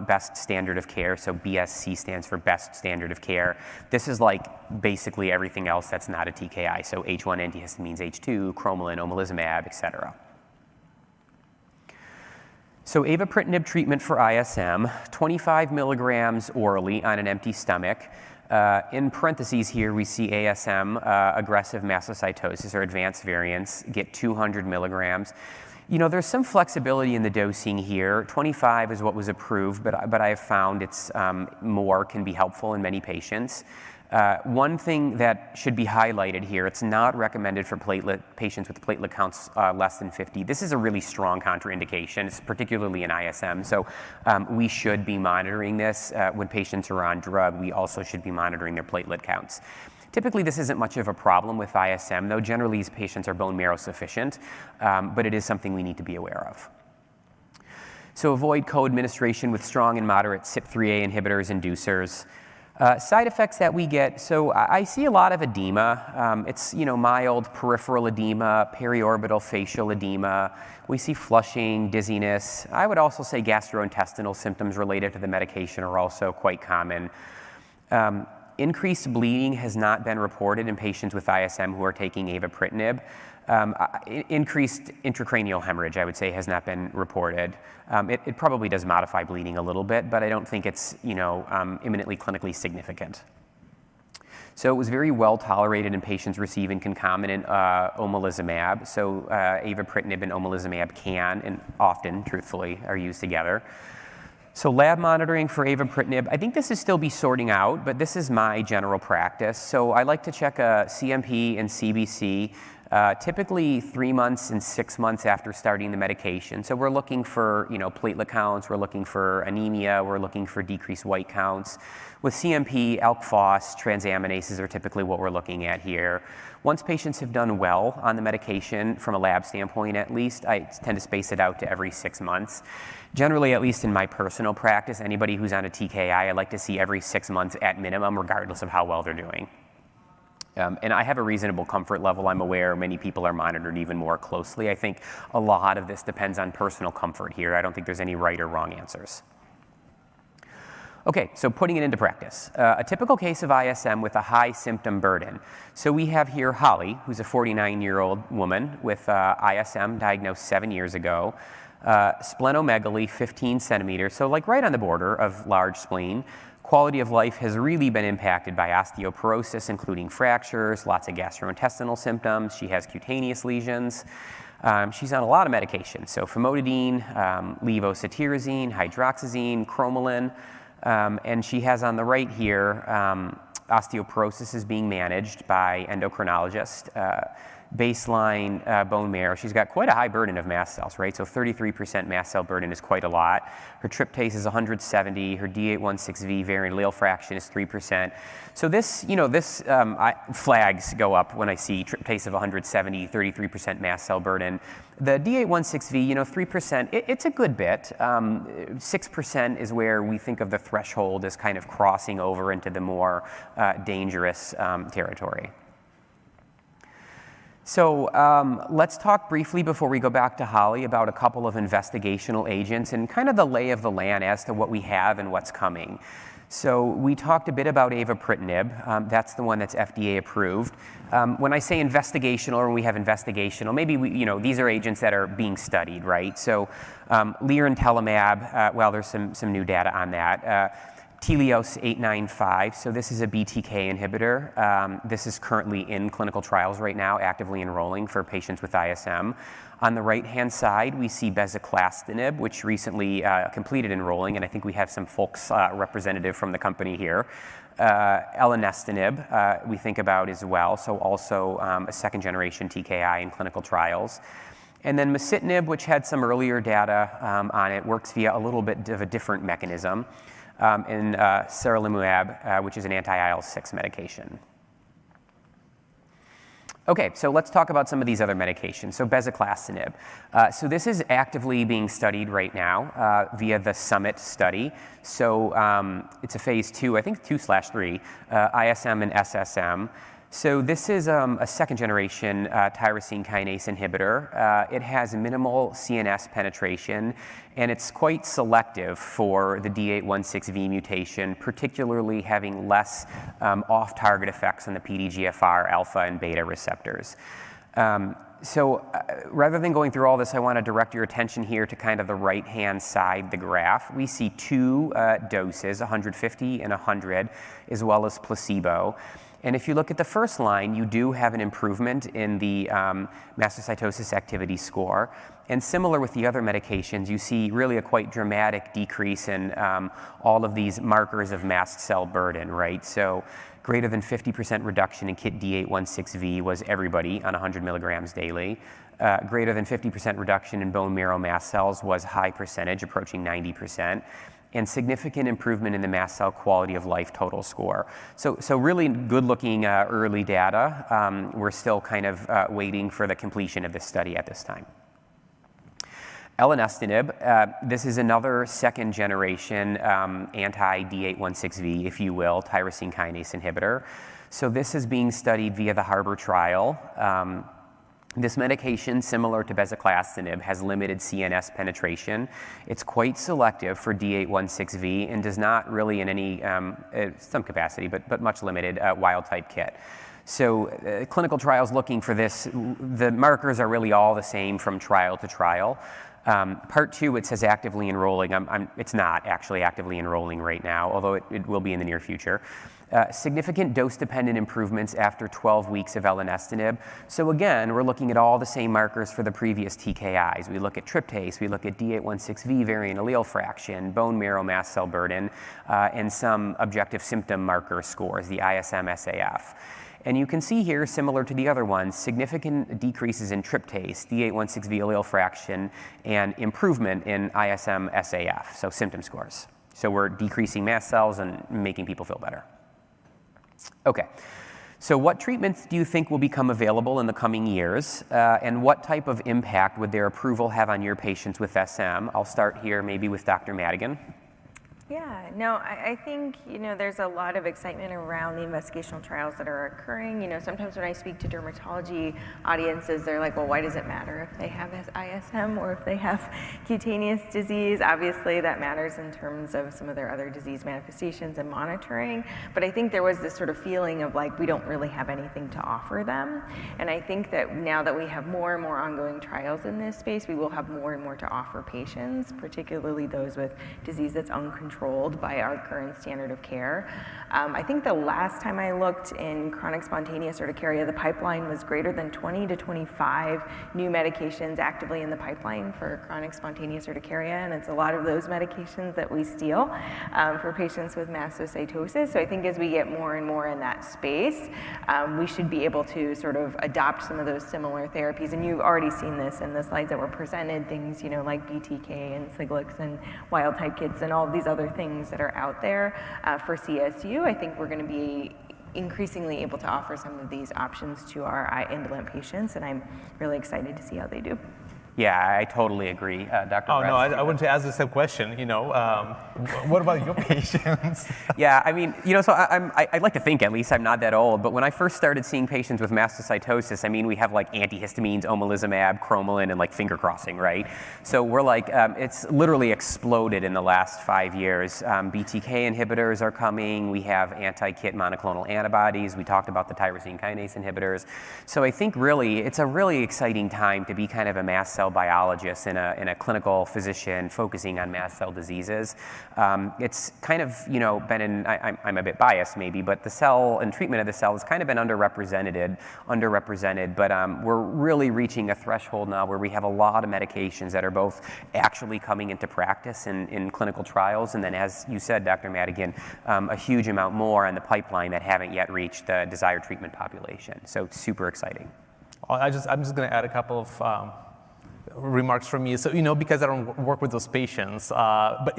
best standard of care. So BSC stands for best standard of care. This is like basically everything else that's not a TKI. So H1 antihistamines, H2, cromolyn, omalizumab, et cetera. So avapritinib treatment for ISM, 25 milligrams orally on an empty stomach. In parentheses here, we see ASM, aggressive mastocytosis or advanced variants, get 200 milligrams. There's some flexibility in the dosing here. 25 is what was approved, but I have found it's more can be helpful in many patients. One thing that should be highlighted here, it's not recommended for patients with platelet counts less than 50. This is a really strong contraindication, it's particularly in ISM. So we should be monitoring this. When patients are on drug, we also should be monitoring their platelet counts. Typically, this isn't much of a problem with ISM, though generally these patients are bone marrow sufficient, but it is something we need to be aware of. So avoid co-administration with strong and moderate CYP3A inhibitors, inducers. Side effects that we get, so I see a lot of edema. It's mild peripheral edema, periorbital facial edema. We see flushing, dizziness. I would also say gastrointestinal symptoms related to the medication are also quite common. Increased bleeding has not been reported in patients with ISM who are taking avapritinib. Increased intracranial hemorrhage, I would say, has not been reported. It probably does modify bleeding a little bit, but I don't think it's imminently clinically significant. So it was very well tolerated in patients receiving concomitant omalizumab. So avapritinib and omalizumab can and often, truthfully, are used together. So lab monitoring for avapritinib, I think this is still be sorting out, but this is my general practice. So I like to check a CMP and CBC, typically 3 months and 6 months after starting the medication. So we're looking for platelet counts, we're looking for anemia, we're looking for decreased white counts. With CMP, ALK-Phos, transaminases are typically what we're looking at here. Once patients have done well on the medication, from a lab standpoint at least, I tend to space it out to every 6 months. Generally, at least in my personal practice, anybody who's on a TKI, I like to see every 6 months at minimum, regardless of how well they're doing. And I have a reasonable comfort level. I'm aware many people are monitored even more closely. I think a lot of this depends on personal comfort here. I don't think there's any right or wrong answers. Okay, so putting it into practice. A typical case of ISM with a high symptom burden. So we have here Holly, who's a 49-year-old woman with ISM diagnosed 7 years ago. Splenomegaly, 15 centimeters, so like right on the border of large spleen. Quality of life has really been impacted by osteoporosis, including fractures, lots of gastrointestinal symptoms. She has cutaneous lesions. She's on a lot of medications, so famotidine, levocetirizine, hydroxyzine, cromolyn, and she has on the right here, osteoporosis is being managed by endocrinologist. Baseline bone marrow, she's got quite a high burden of mast cells, right? So 33% mast cell burden is quite a lot. Her tryptase is 170, her D816V variant allele fraction is 3%. So this, flags go up when I see tryptase of 170, 33% mast cell burden. The D816V, 3%, it's a good bit. 6% is where we think of the threshold as kind of crossing over into the more dangerous territory. So let's talk briefly before we go back to Holly about a couple of investigational agents and kind of the lay of the land as to what we have and what's coming. So we talked a bit about avapritinib. That's the one that's FDA approved. When I say investigational, or when we have investigational, maybe these are agents that are being studied, right? So lirentelimab, well, there's some new data on that. Telios 895, so this is a BTK inhibitor. This is currently in clinical trials right now, actively enrolling for patients with ISM. On the right-hand side, we see bezuclastinib, which recently completed enrolling, and I think we have some folks representative from the company here. Elenestinib, we think about as well, so also a second-generation TKI in clinical trials. And then masitinib, which had some earlier data on it, works via a little bit of a different mechanism. And saralimumab, which is an anti-IL-6 medication. Okay, so let's talk about some of these other medications. So bezuclastinib. So this is actively being studied right now via the SUMMIT study. So it's a phase 2, I think 2/3, ISM and SSM. So this is a second-generation tyrosine kinase inhibitor. It has minimal CNS penetration, and it's quite selective for the D816V mutation, particularly having less off-target effects on the PDGFR alpha and beta receptors. So rather than going through all this, I want to direct your attention here to kind of the right-hand side, the graph. We see two doses, 150 and 100, as well as placebo. And if you look at the first line, you do have an improvement in the mastocytosis activity score. And similar with the other medications, you see really a quite dramatic decrease in all of these markers of mast cell burden, right? So greater than 50% reduction in KIT D816V was everybody on 100 milligrams daily. Greater than 50% reduction in bone marrow mast cells was high percentage, approaching 90%. And significant improvement in the mast cell quality of life total score. So really good looking early data. We're still kind of waiting for the completion of this study at this time. Elenestinib, this is another second generation anti-D816V, if you will, tyrosine kinase inhibitor. So this is being studied via the Harbor trial. This medication, similar to bezuclastinib, has limited CNS penetration. It's quite selective for D816V and does not really in any, some capacity, but much limited wild-type KIT. So clinical trials looking for this, the markers are really all the same from trial to trial. Part 2, it says actively enrolling. It's not actually actively enrolling right now, although it will be in the near future. Significant dose-dependent improvements after 12 weeks of elenestinib. So again, we're looking at all the same markers for the previous TKIs. We look at tryptase, we look at D816V variant allele fraction, bone marrow mast cell burden, and some objective symptom marker scores, the ISM-SAF. And you can see here, similar to the other ones, significant decreases in tryptase, D816V allele fraction, and improvement in ISM-SAF, so symptom scores. So we're decreasing mast cells and making people feel better. Okay, so what treatments do you think will become available in the coming years, and what type of impact would their approval have on your patients with SM? I'll start here maybe with Dr. Madigan. Yeah, no, I think, there's a lot of excitement around the investigational trials that are occurring. Sometimes when I speak to dermatology audiences, they're like, well, why does it matter if they have ISM or if they have cutaneous disease? Obviously, that matters in terms of some of their other disease manifestations and monitoring. But I think there was this sort of feeling of like, we don't really have anything to offer them. And I think that now that we have more and more ongoing trials in this space, we will have more and more to offer patients, particularly those with disease that's uncontrolled by our current standard of care. I think the last time I looked in chronic spontaneous urticaria, the pipeline was greater than 20 to 25 new medications actively in the pipeline for chronic spontaneous urticaria, and it's a lot of those medications that we steal for patients with mastocytosis. So I think as we get more and more in that space, we should be able to sort of adopt some of those similar therapies, and you've already seen this in the slides that were presented, things like BTK and Siglix and wild-type KITs and all of these other things that are out there for CSU. I think we're going to be increasingly able to offer some of these options to our indolent patients, and I'm really excited to see how they do. Yeah, I totally agree, Dr. Oh, Retz. no, I wanted to ask the same question, what about your patients? Yeah, I mean, so I'd like to think, at least I'm not that old, but when I first started seeing patients with mastocytosis, I mean, we have like antihistamines, omalizumab, cromolyn, and like finger crossing, right? So we're like, it's literally exploded in the last 5 years. BTK inhibitors are coming, we have anti-KIT monoclonal antibodies, we talked about the tyrosine kinase inhibitors. So I think really, it's a really exciting time to be kind of a mast cell biologist and a clinical physician focusing on mast cell diseases. It's kind of, been in, I'm a bit biased maybe, but the cell and treatment of the cell has kind of been underrepresented, but we're really reaching a threshold now where we have a lot of medications that are both actually coming into practice in clinical trials, and then as you said, Dr. Madigan, a huge amount more on the pipeline that haven't yet reached the desired treatment population. So it's super exciting. I'm just going to add a couple of remarks from me. So, because I don't work with those patients, but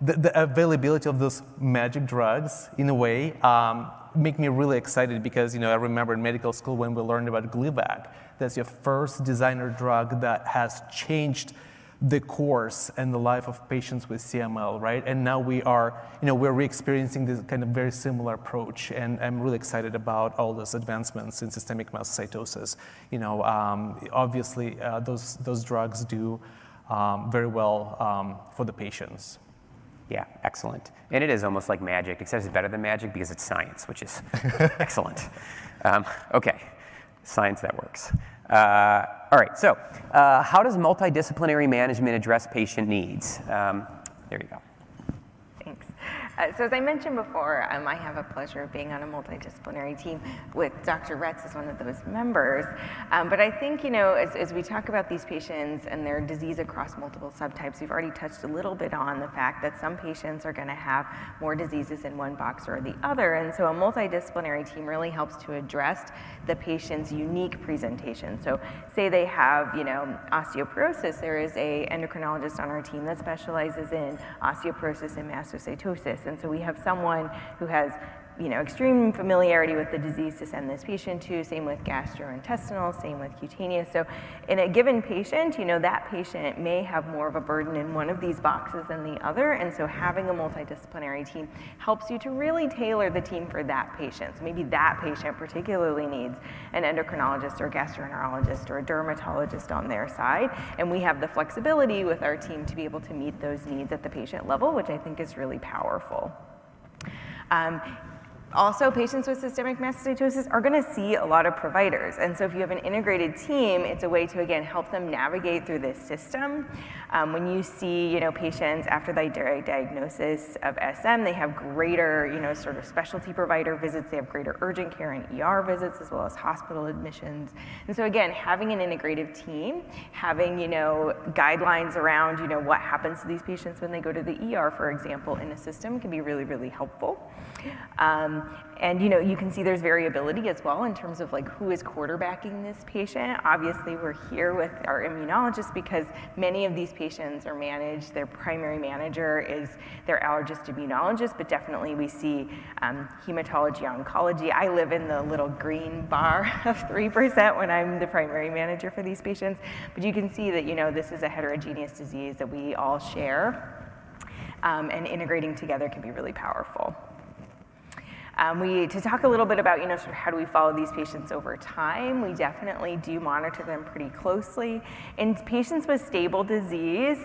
the availability of those magic drugs, in a way, make me really excited because, I remember in medical school when we learned about Gleevec, that's your first designer drug that has changed the course and the life of patients with CML, right? And now we're re-experiencing this kind of very similar approach, and I'm really excited about all those advancements in systemic mastocytosis. Obviously, those drugs do very well for the patients. Yeah, excellent. And it is almost like magic, except it's better than magic because it's science, which is excellent. Okay, science that works. All right, so how does multidisciplinary management address patient needs? There you go. Thanks. So as I mentioned before, I have a pleasure of being on a multidisciplinary team with Dr. Retz as one of those members. But I think, as we talk about these patients and their disease across multiple subtypes, we've already touched a little bit on the fact that some patients are going to have more diseases in one box or the other. And so a multidisciplinary team really helps to address the patient's unique presentation. So say they have, osteoporosis, there is an endocrinologist on our team that specializes in osteoporosis and mastocytosis. And so we have someone who has, extreme familiarity with the disease to send this patient to, same with gastrointestinal, same with cutaneous. So in a given patient, that patient may have more of a burden in one of these boxes than the other. And so having a multidisciplinary team helps you to really tailor the team for that patient. So maybe that patient particularly needs an endocrinologist or gastroenterologist or a dermatologist on their side. And we have the flexibility with our team to be able to meet those needs at the patient level, which I think is really powerful. Also, patients with systemic mastocytosis are going to see a lot of providers. And so if you have an integrated team, it's a way to, again, help them navigate through this system. When you see, patients after the diagnosis of SM, they have greater, sort of specialty provider visits. They have greater urgent care and ER visits, as well as hospital admissions. And so again, having an integrative team, having, guidelines around, what happens to these patients when they go to the ER, for example, in a system can be really, really helpful. And you can see there's variability as well in terms of like who is quarterbacking this patient. Obviously, we're here with our immunologist because many of these patients are managed. Their primary manager is their allergist immunologist, but definitely we see hematology, oncology. I live in the little green bar of 3% when I'm the primary manager for these patients. But you can see that this is a heterogeneous disease that we all share, and integrating together can be really powerful. To talk a little bit about, sort of how do we follow these patients over time, we definitely do monitor them pretty closely. In patients with stable disease,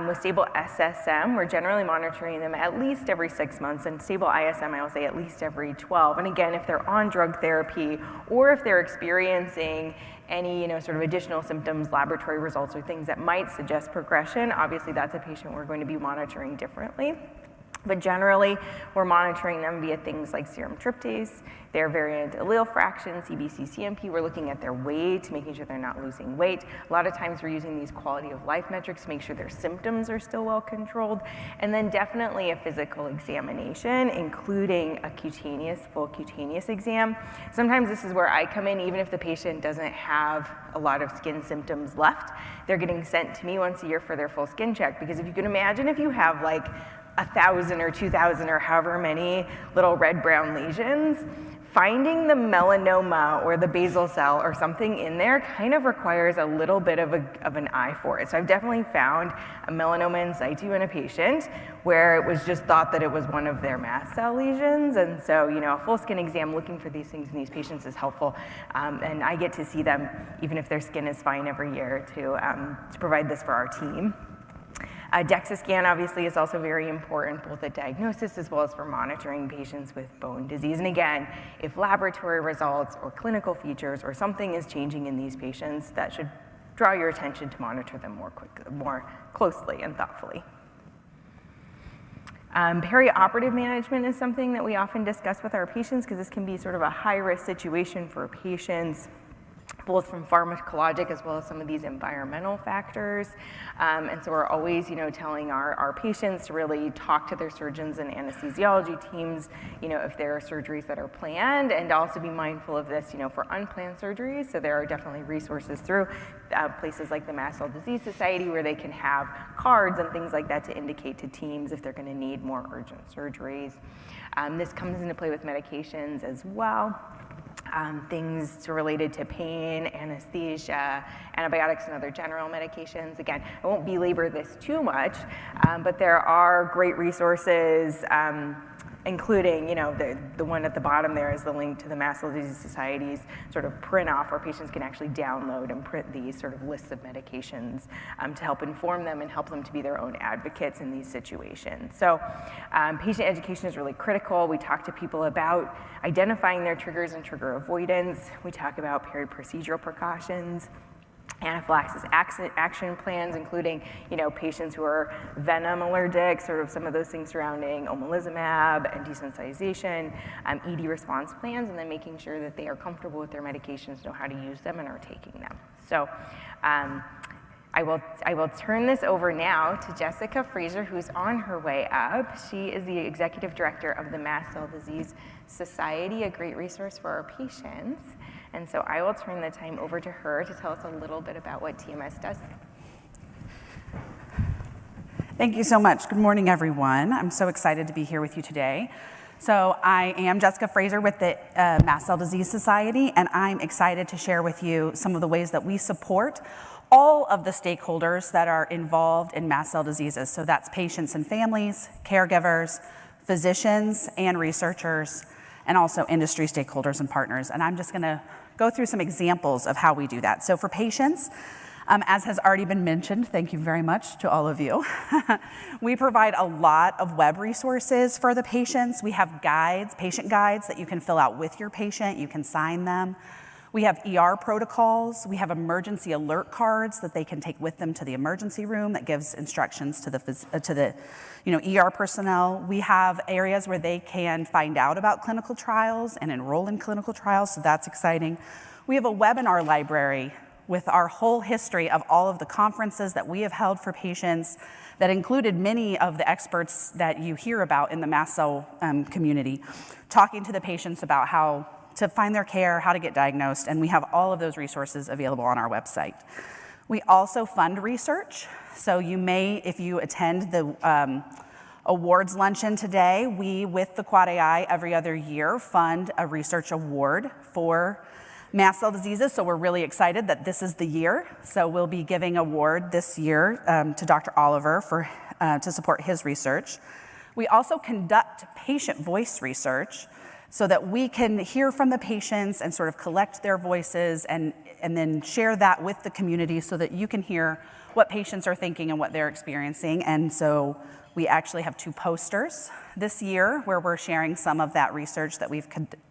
with stable SSM, we're generally monitoring them at least every 6 months, and stable ISM, I will say at least every 12. And again, if they're on drug therapy or if they're experiencing any, sort of additional symptoms, laboratory results, or things that might suggest progression, obviously that's a patient we're going to be monitoring differently. But generally, we're monitoring them via things like serum tryptase, their variant allele fraction, CBC-CMP. We're looking at their weight, making sure they're not losing weight. A lot of times we're using these quality of life metrics to make sure their symptoms are still well controlled. And then definitely a physical examination, including a full cutaneous exam. Sometimes this is where I come in, even if the patient doesn't have a lot of skin symptoms left, they're getting sent to me once a year for their full skin check. Because if you can imagine if you have like 1,000 or 2,000 or however many little red-brown lesions, finding the melanoma or the basal cell or something in there kind of requires a little bit of an eye for it. So I've definitely found a melanoma in situ in a patient where it was just thought that it was one of their mast cell lesions. And so, a full skin exam looking for these things in these patients is helpful. And I get to see them, even if their skin is fine every year, to provide this for our team. DEXA scan obviously is also very important, both at diagnosis as well as for monitoring patients with bone disease. And again, if laboratory results or clinical features or something is changing in these patients, that should draw your attention to monitor them more closely and thoughtfully. Perioperative management is something that we often discuss with our patients because this can be sort of a high-risk situation for patients, both from pharmacologic as well as some of these environmental factors. And so we're always, telling our patients to really talk to their surgeons and anesthesiology teams, if there are surgeries that are planned, and also be mindful of this, for unplanned surgeries. So there are definitely resources through places like the Mast Cell Disease Society where they can have cards and things like that to indicate to teams if they're going to need more urgent surgeries. This comes into play with medications as well. Things related to pain, anesthesia, antibiotics, and other general medications. Again, I won't belabor this too much, but there are great resources, including, the one at the bottom there is the link to the Mast Cell Disease Society's sort of print off where patients can actually download and print these sort of lists of medications to help inform them and help them to be their own advocates in these situations. So patient education is really critical. We talk to people about identifying their triggers and trigger avoidance. We talk about peri-procedural precautions, anaphylaxis action plans, including, patients who are venom allergic, sort of some of those things surrounding omalizumab and desensitization, ED response plans, and then making sure that they are comfortable with their medications, know how to use them, and are taking them. So I will turn this over now to Jessica Fraser, who's on her way up. She is the Executive Director of the Mast Cell Disease Society, a great resource for our patients. And so I will turn the time over to her to tell us a little bit about what TMS does. Thank you so much. Good morning, everyone. I'm so excited to be here with you today. So I am Jessica Fraser with the Mast Cell Disease Society, and I'm excited to share with you some of the ways that we support all of the stakeholders that are involved in mast cell diseases. So that's patients and families, caregivers, physicians and researchers, and also industry stakeholders and partners. And I'm just gonna go through some examples of how we do that. So for patients, as has already been mentioned, thank you very much to all of you. We provide a lot of web resources for the patients. We have guides, patient guides that you can fill out with your patient. You can sign them. We have ER protocols. We have emergency alert cards that they can take with them to the emergency room that gives instructions to the ER personnel. We have areas where they can find out about clinical trials and enroll in clinical trials, so that's exciting. We have a webinar library with our whole history of all of the conferences that we have held for patients that included many of the experts that you hear about in the mast cell community, talking to the patients about how to find their care, how to get diagnosed, and we have all of those resources available on our website. We also fund research, so you may, if you attend the awards luncheon today, we, with the Quad AI, every other year fund a research award for mast cell diseases, so we're really excited that this is the year. So we'll be giving an award this year to Dr. Oliver to support his research. We also conduct patient voice research so that we can hear from the patients and sort of collect their voices and then share that with the community so that you can hear what patients are thinking and what they're experiencing. And so we actually have 2 posters this year where we're sharing some of that research that we've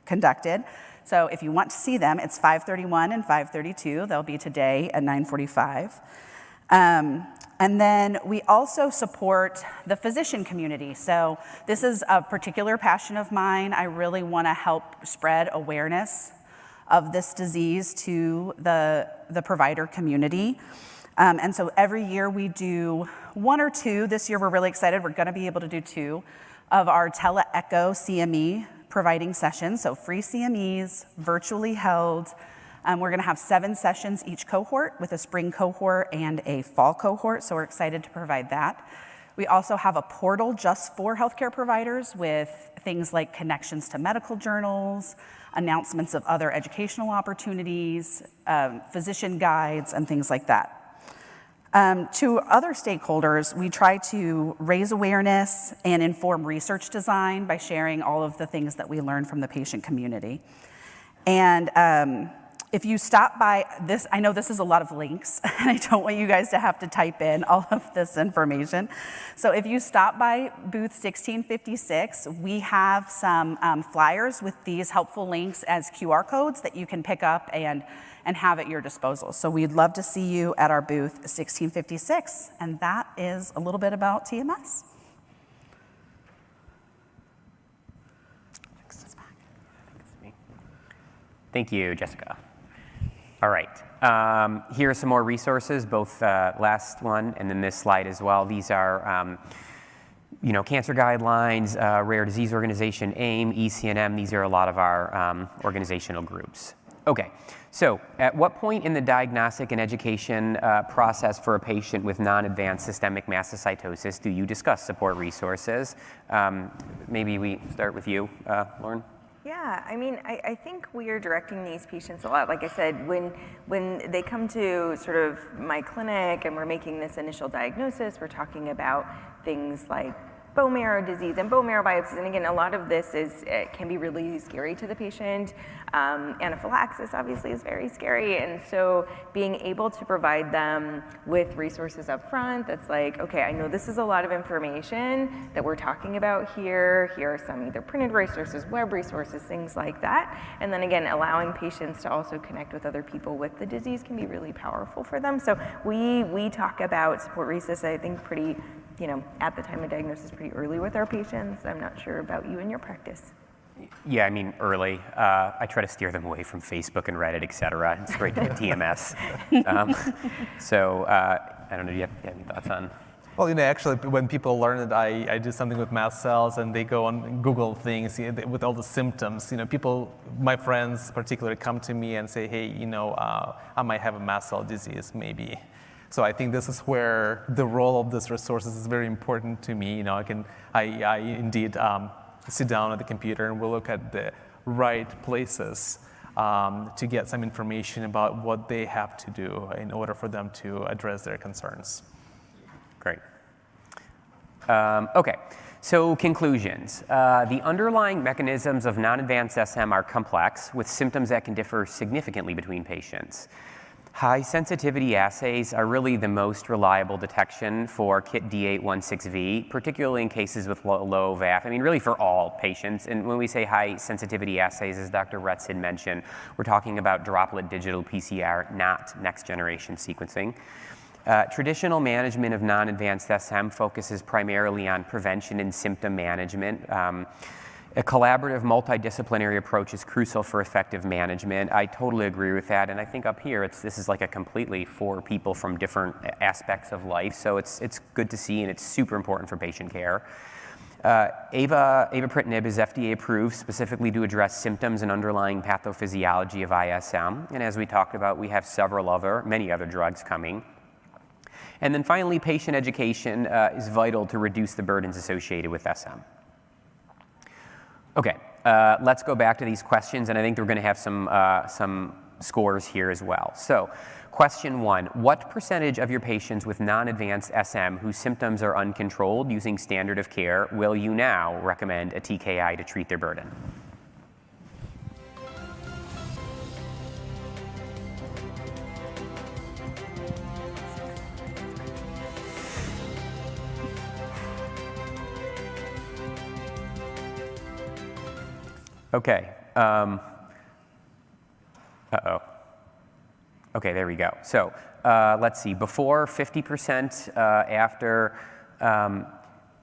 conducted. So if you want to see them, it's 531 and 532. They'll be today at 9:45. And then we also support the physician community. So this is a particular passion of mine. I really want to help spread awareness of this disease to the provider community. And so every year we do 1 or 2. This year we're really excited. We're going to be able to do 2 of our TeleEcho CME providing sessions. So free CMEs, virtually held. We're going to have 7 sessions each cohort with a spring cohort and a fall cohort, so we're excited to provide that. We also have a portal just for healthcare providers with things like connections to medical journals, announcements of other educational opportunities, physician guides, and things like that. To other stakeholders, we try to raise awareness and inform research design by sharing all of the things that we learn from the patient community. And if you stop by this, I know this is a lot of links, and I don't want you guys to have to type in all of this information. So if you stop by booth 1656, we have some flyers with these helpful links as QR codes that you can pick up and have at your disposal. So we'd love to see you at our booth 1656, and that is a little bit about TMS. Thank you, Jessica. All right, here are some more resources, both last one and then this slide as well. These are cancer guidelines, Rare Disease Organization, AIM, ECNM. These are a lot of our organizational groups. Okay, so at what point in the diagnostic and education process for a patient with non-advanced systemic mastocytosis do you discuss support resources? Maybe we start with you, Lauren. Yeah, I mean, I think we are directing these patients a lot. Like I said, when they come to sort of my clinic and we're making this initial diagnosis, we're talking about things like bone marrow disease and bone marrow biopsies. And again, a lot of this can be really scary to the patient. Anaphylaxis obviously is very scary. And so being able to provide them with resources up front that's like, okay, I know this is a lot of information that we're talking about here. Here are some either printed resources, web resources, things like that. And then again, allowing patients to also connect with other people with the disease can be really powerful for them. So we talk about support resources, I think, pretty, at the time of diagnosis, pretty early with our patients. I'm not sure about you and your practice. Yeah, I mean, early. I try to steer them away from Facebook and Reddit, et cetera, and straight to the TMS. I don't know, do you have any thoughts on? Well, actually, when people learn that I do something with mast cells and they go on Google things with all the symptoms, people, my friends particularly, come to me and say, hey, I might have a mast cell disease, maybe. So I think this is where the role of this resources is very important to me. I indeed sit down at the computer and we'll look at the right places to get some information about what they have to do in order for them to address their concerns. Great. Okay, so conclusions. The underlying mechanisms of non-advanced SM are complex, with symptoms that can differ significantly between patients. High sensitivity assays are really the most reliable detection for KIT D816V, particularly in cases with low VAF. I mean, really for all patients. And when we say high sensitivity assays, as Dr. Retz had mentioned, we're talking about droplet digital PCR, not next generation sequencing. Traditional management of non-advanced SM focuses primarily on prevention and symptom management. A collaborative, multidisciplinary approach is crucial for effective management. I totally agree with that, and I think up here, this is like a completely for people from different aspects of life, so it's good to see, and it's super important for patient care. Avapritinib is FDA approved specifically to address symptoms and underlying pathophysiology of ISM, and as we talked about, we have many other drugs coming. And then finally, patient education is vital to reduce the burdens associated with SM. Okay, let's go back to these questions, and I think we're going to have some scores here as well. So, question 1, what percentage of your patients with non-advanced SM whose symptoms are uncontrolled using standard of care will you now recommend a TKI to treat their burden? Okay. Okay, there we go. So let's see. Before 50%, after.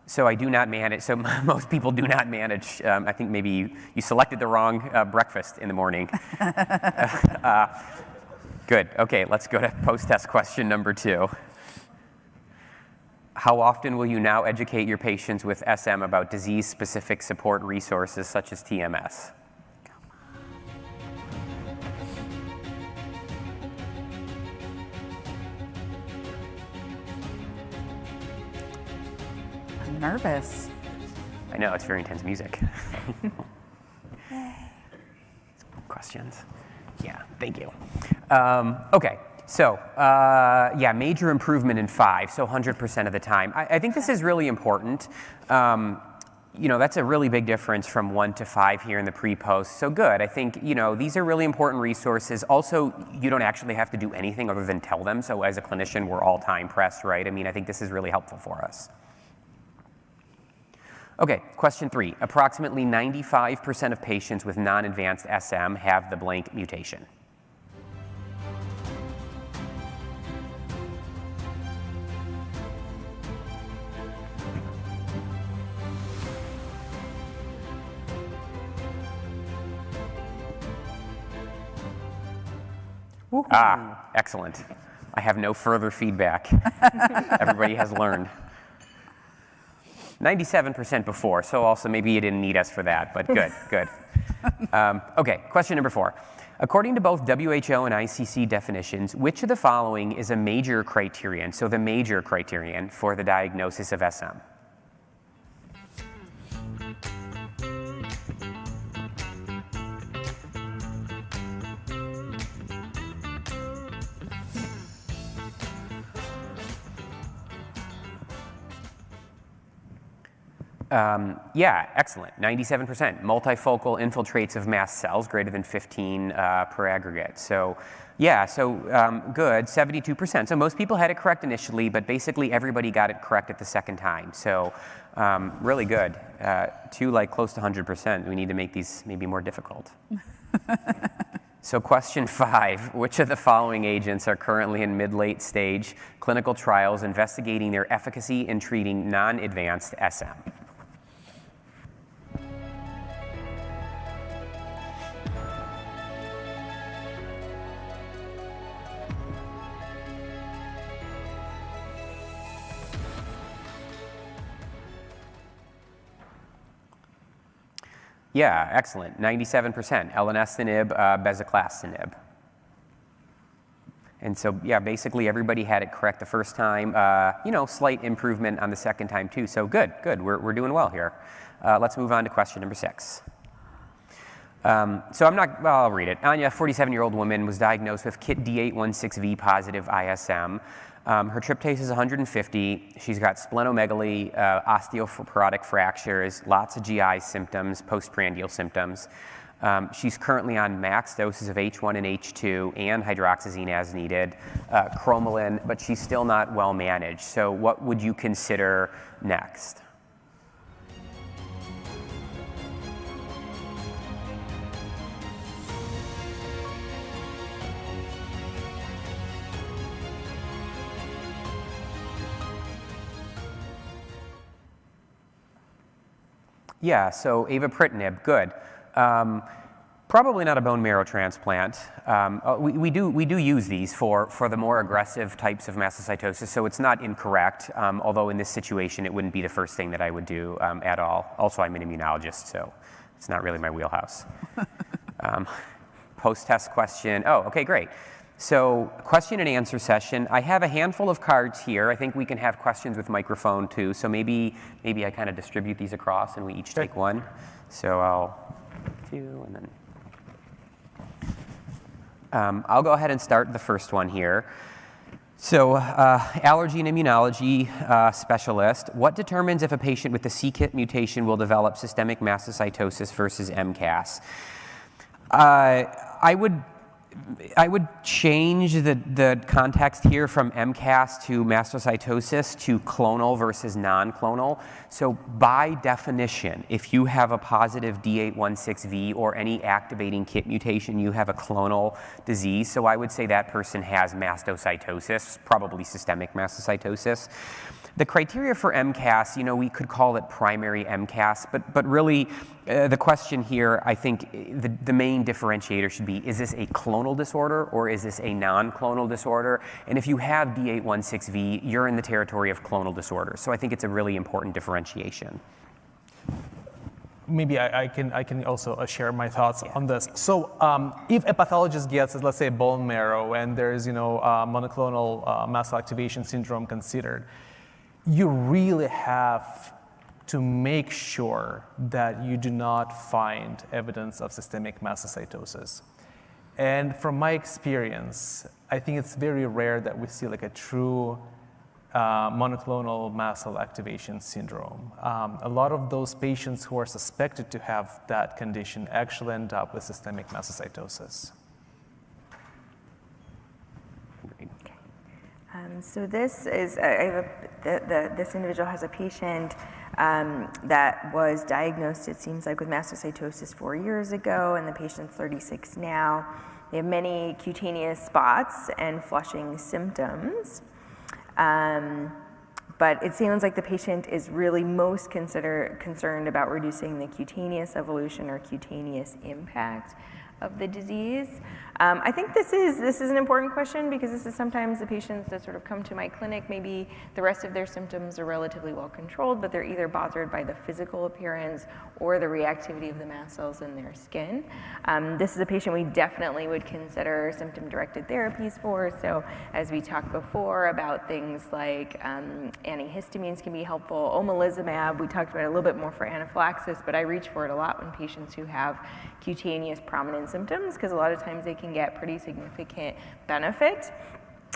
So I do not manage. So most people do not manage. I think maybe you selected the wrong breakfast in the morning. Good. Okay, let's go to post-test question number 2. How often will you now educate your patients with SM about disease-specific support resources such as TMS? nervous. I know, it's very intense music. Questions? Yeah, thank you. Okay, so yeah, major improvement in 5, so 100% of the time. I think this is really important. You know, that's a really big difference from 1 to 5 here in the pre-post. So good. I think, you know, these are really important resources. Also, you don't actually have to do anything other than tell them. So as a clinician, we're all time pressed, right? I mean, I think this is really helpful for us. Okay, question 3. Approximately 95% of patients with non-advanced SM have the blank mutation. Ah, excellent. I have no further feedback. Everybody has learned. 97% before, so also maybe you didn't need us for that, but good, good. Okay, question number 4. According to both WHO and ICC definitions, which of the following is a major criterion, so the major criterion for the diagnosis of SM? Yeah, excellent. 97%. Multifocal infiltrates of mast cells greater than 15 per aggregate. So yeah, so good, 72%. So most people had it correct initially, but basically everybody got it correct at the second time. So really good. To like close to 100%. We need to make these maybe more difficult. So question 5, which of the following agents are currently in mid-late stage clinical trials investigating their efficacy in treating non-advanced SM? Yeah, excellent. 97%. Elenestinib, bezuclastinib. And so, yeah, basically everybody had it correct the first time. You know, slight improvement on the second time too. So good, good. We're doing well here. Let's move on to question number 6. So well, I'll read it. Anya, 47-year-old woman, was diagnosed with KIT D816V positive ISM. Her tryptase is 150. She's got splenomegaly, osteoporotic fractures, lots of GI symptoms, postprandial symptoms. She's currently on max doses of H1 and H2 and hydroxyzine as needed, cromolyn, but she's still not well managed. So what would you consider next? Yeah, so avapritinib, good. Probably not a bone marrow transplant. We do use these for the more aggressive types of mastocytosis, so it's not incorrect, although in this situation it wouldn't be the first thing that I would do at all. Also, I'm an immunologist, so it's not really my wheelhouse. Post-test question. Oh, okay, great. So question and answer session. I have a handful of cards here. I think we can have questions with microphone too. So maybe I kind of distribute these across and we each take one. So I'll do and then I'll go ahead and start the first one here. So allergy and immunology specialist. What determines if a patient with the c-KIT mutation will develop systemic mastocytosis versus MCAS? I would change the context here from MCAS to mastocytosis to clonal versus non-clonal. So by definition, if you have a positive D816V or any activating KIT mutation, you have a clonal disease. So I would say that person has mastocytosis, probably systemic mastocytosis. The criteria for MCAS, you know, we could call it primary MCAS, but really the question here, I think the main differentiator should be, is this a clonal disorder or is this a non-clonal disorder? And if you have D816V, you're in the territory of clonal disorder. So I think it's a really important differentiation. Maybe I can also share my thoughts on this. So if a pathologist gets, let's say, bone marrow and there's, you know, monoclonal mast cell activation syndrome considered, you really have to make sure that you do not find evidence of systemic mastocytosis. And from my experience, I think it's very rare that we see like a true monoclonal mast cell activation syndrome. A lot of those patients who are suspected to have that condition actually end up with systemic mastocytosis. So this is, this individual has a patient that was diagnosed, it seems like, with mastocytosis 4 years ago, and the patient's 36 now. They have many cutaneous spots and flushing symptoms. But it sounds like the patient is really most concerned about reducing the cutaneous evolution or cutaneous impact of the disease. I think this is an important question because this is sometimes the patients that sort of come to my clinic, maybe the rest of their symptoms are relatively well controlled, but they're either bothered by the physical appearance or the reactivity of the mast cells in their skin. This is a patient we definitely would consider symptom-directed therapies for. So as we talked before about things like antihistamines can be helpful. Omalizumab, we talked about it a little bit more for anaphylaxis, but I reach for it a lot when patients who have cutaneous prominent symptoms because a lot of times they can get pretty significant benefit.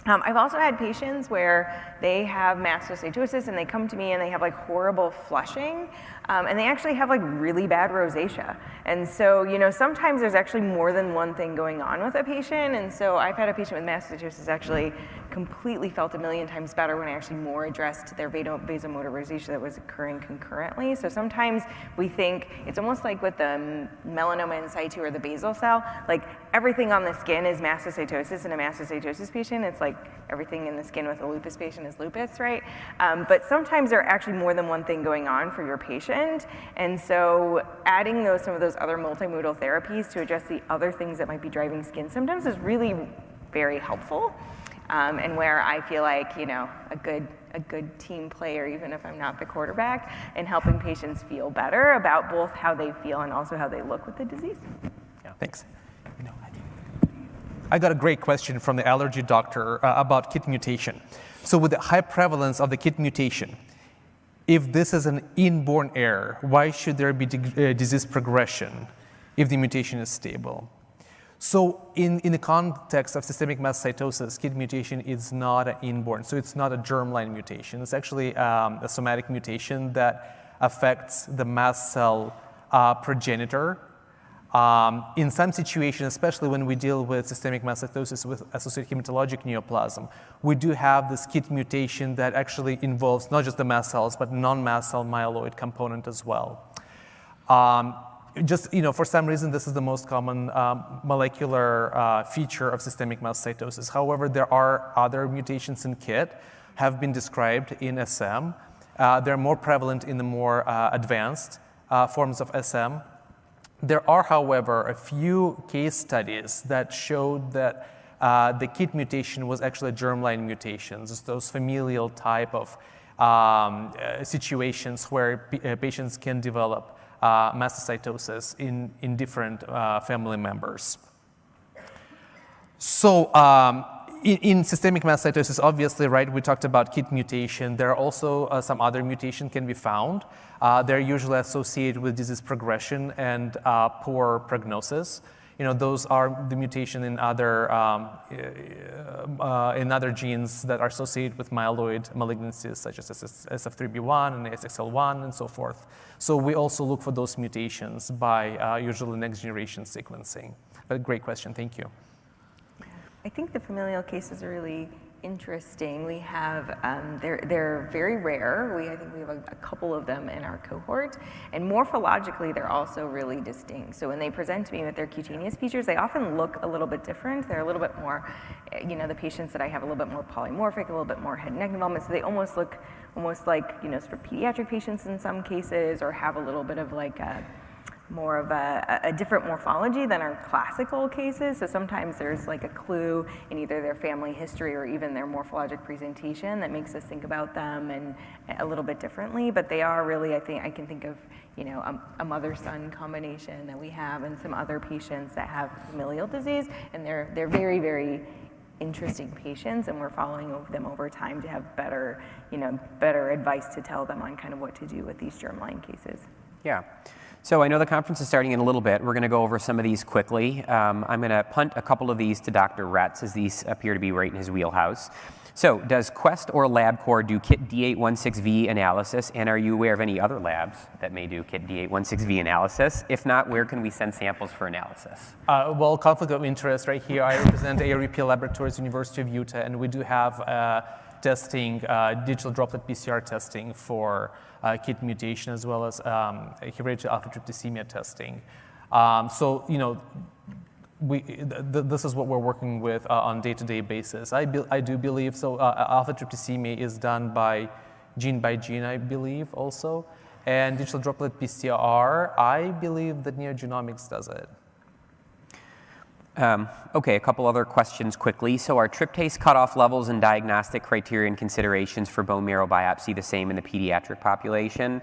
I've also had patients where they have mastocytosis and they come to me and they have like horrible flushing and they actually have like really bad rosacea. And so, you know, sometimes there's actually more than one thing going on with a patient. And so I've had a patient with mastocytosis actually completely felt a million times better when I actually more addressed their vasomotor rosacea that was occurring concurrently. So sometimes we think it's almost like with the melanoma in situ or the basal cell, like everything on the skin is mastocytosis in a mastocytosis patient. It's like everything in the skin with a lupus patient is lupus, right? But sometimes there are actually more than one thing going on for your patient. And so adding some of those other multimodal therapies to address the other things that might be driving skin symptoms is really very helpful. And where I feel like, you know, a good team player, even if I'm not the quarterback, in helping patients feel better about both how they feel and also how they look with the disease. Yeah, thanks. You know, I got a great question from the allergy doctor about KIT mutation. So with the high prevalence of the KIT mutation, if this is an inborn error, why should there be disease progression if the mutation is stable? So in the context of systemic mastocytosis, KIT mutation is not an inborn, so it's not a germline mutation. It's actually a somatic mutation that affects the mast cell progenitor. In some situations, especially when we deal with systemic mastocytosis with associated hematologic neoplasm, we do have this KIT mutation that actually involves not just the mast cells, but non-mast cell myeloid component as well. Just, you know, for some reason, this is the most common molecular feature of systemic mastocytosis. However, there are other mutations in KIT have been described in SM. They're more prevalent in the more advanced forms of SM. There are, however, a few case studies that showed that the KIT mutation was actually a germline mutation, just those familial type of situations where patients can develop mastocytosis in different family members. So in systemic mastocytosis, obviously, right, we talked about KIT mutation. There are also some other mutations can be found. They're usually associated with disease progression and poor prognosis. You know, those are the mutation in other genes that are associated with myeloid malignancies, such as SF3B1 and SXL1 and so forth. So we also look for those mutations by usually next generation sequencing. But great question, thank you. I think the familial cases are really interesting. We have, they're very rare. I think we have a couple of them in our cohort. And morphologically, they're also really distinct. So when they present to me with their cutaneous features, they often look a little bit different. They're a little bit more, you know, the patients that I have a little bit more polymorphic, a little bit more head and neck involvement. So they almost look almost like, you know, sort of pediatric patients in some cases, or have a little bit of like more of a different morphology than our classical cases. So sometimes there's like a clue in either their family history or even their morphologic presentation that makes us think about them and a little bit differently. But they are really, I think, I can think of, you know, a mother-son combination that we have and some other patients that have familial disease, and they're very, very interesting patients, and we're following them over time to have better, better advice to tell them on kind of what to do with these germline cases. Yeah. So I know the conference is starting in a little bit. We're going to go over some of these quickly. I'm going to punt a couple of these to Dr. Retz, as these appear to be right in his wheelhouse. So does Quest or LabCorp do KIT D816V analysis, and are you aware of any other labs that may do KIT D816V analysis? If not, where can we send samples for analysis? Well, conflict of interest right here. I represent ARUP Laboratories, University of Utah, and we do have testing, digital droplet PCR testing for KIT mutation, as well as hereditary alpha-tryptophanemia testing. So, this is what we're working with on day-to-day basis. I do believe so. Alpha-tryptophanemia is done by gene, I believe, also. And digital droplet PCR, I believe that NeoGenomics does it. Okay, a couple other questions quickly. So are tryptase cutoff levels and diagnostic criteria and considerations for bone marrow biopsy the same in the pediatric population?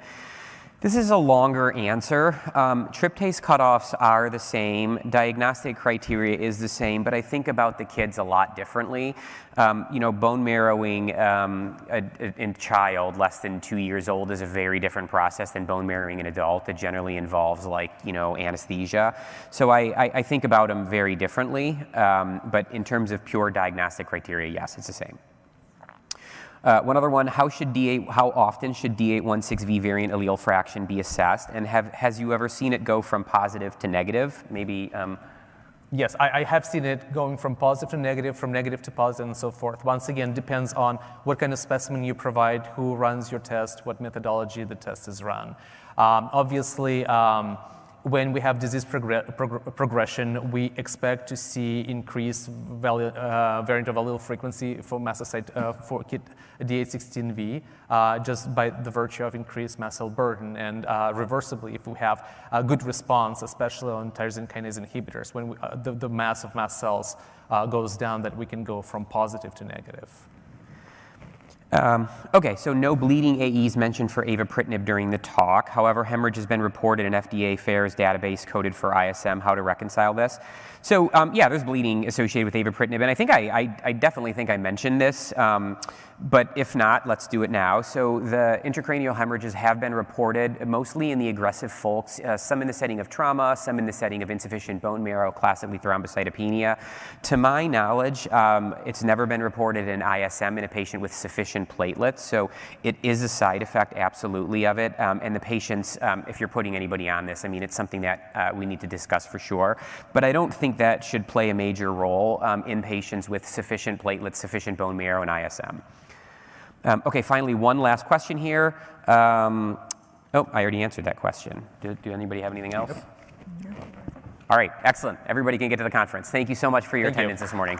This is a longer answer. Tryptase cutoffs are the same. Diagnostic criteria is the same, but I think about the kids a lot differently. Bone marrowing in a child less than 2 years old is a very different process than bone marrowing an adult. It generally involves anesthesia. So I think about them very differently, but in terms of pure diagnostic criteria, yes, it's the same. One other one, how often should D816V variant allele fraction be assessed? And has you ever seen it go from positive to negative? Maybe. Yes, I have seen it going from positive to negative, from negative to positive, and so forth. Once again, depends on what kind of specimen you provide, who runs your test, what methodology the test is run. Obviously, when we have disease progression, we expect to see increased variant of allele frequency for for KIT D816V, just by the virtue of increased mast cell burden, and reversibly, if we have a good response, especially on tyrosine kinase inhibitors, when the mass of mast cells goes down, that we can go from positive to negative. Okay, so no bleeding AEs mentioned for avapritinib during the talk. However, hemorrhage has been reported in FDA FAERS database coded for ISM. How to reconcile this? So yeah, there's bleeding associated with avapritinib, and I think I definitely think I mentioned this, but if not, let's do it now. So the intracranial hemorrhages have been reported mostly in the aggressive folks, some in the setting of trauma, some in the setting of insufficient bone marrow, classically thrombocytopenia. To my knowledge, it's never been reported in ISM in a patient with sufficient platelets, so it is a side effect, absolutely, of it. And the patients, if you're putting anybody on this, I mean, it's something that we need to discuss for sure, but I don't think that should play a major role in patients with sufficient platelets, sufficient bone marrow, and ISM. Okay, finally, one last question here. Oh, I already answered that question. Do anybody have anything else? No. All right, excellent. Everybody can get to the conference. Thank you so much for your attendance this morning.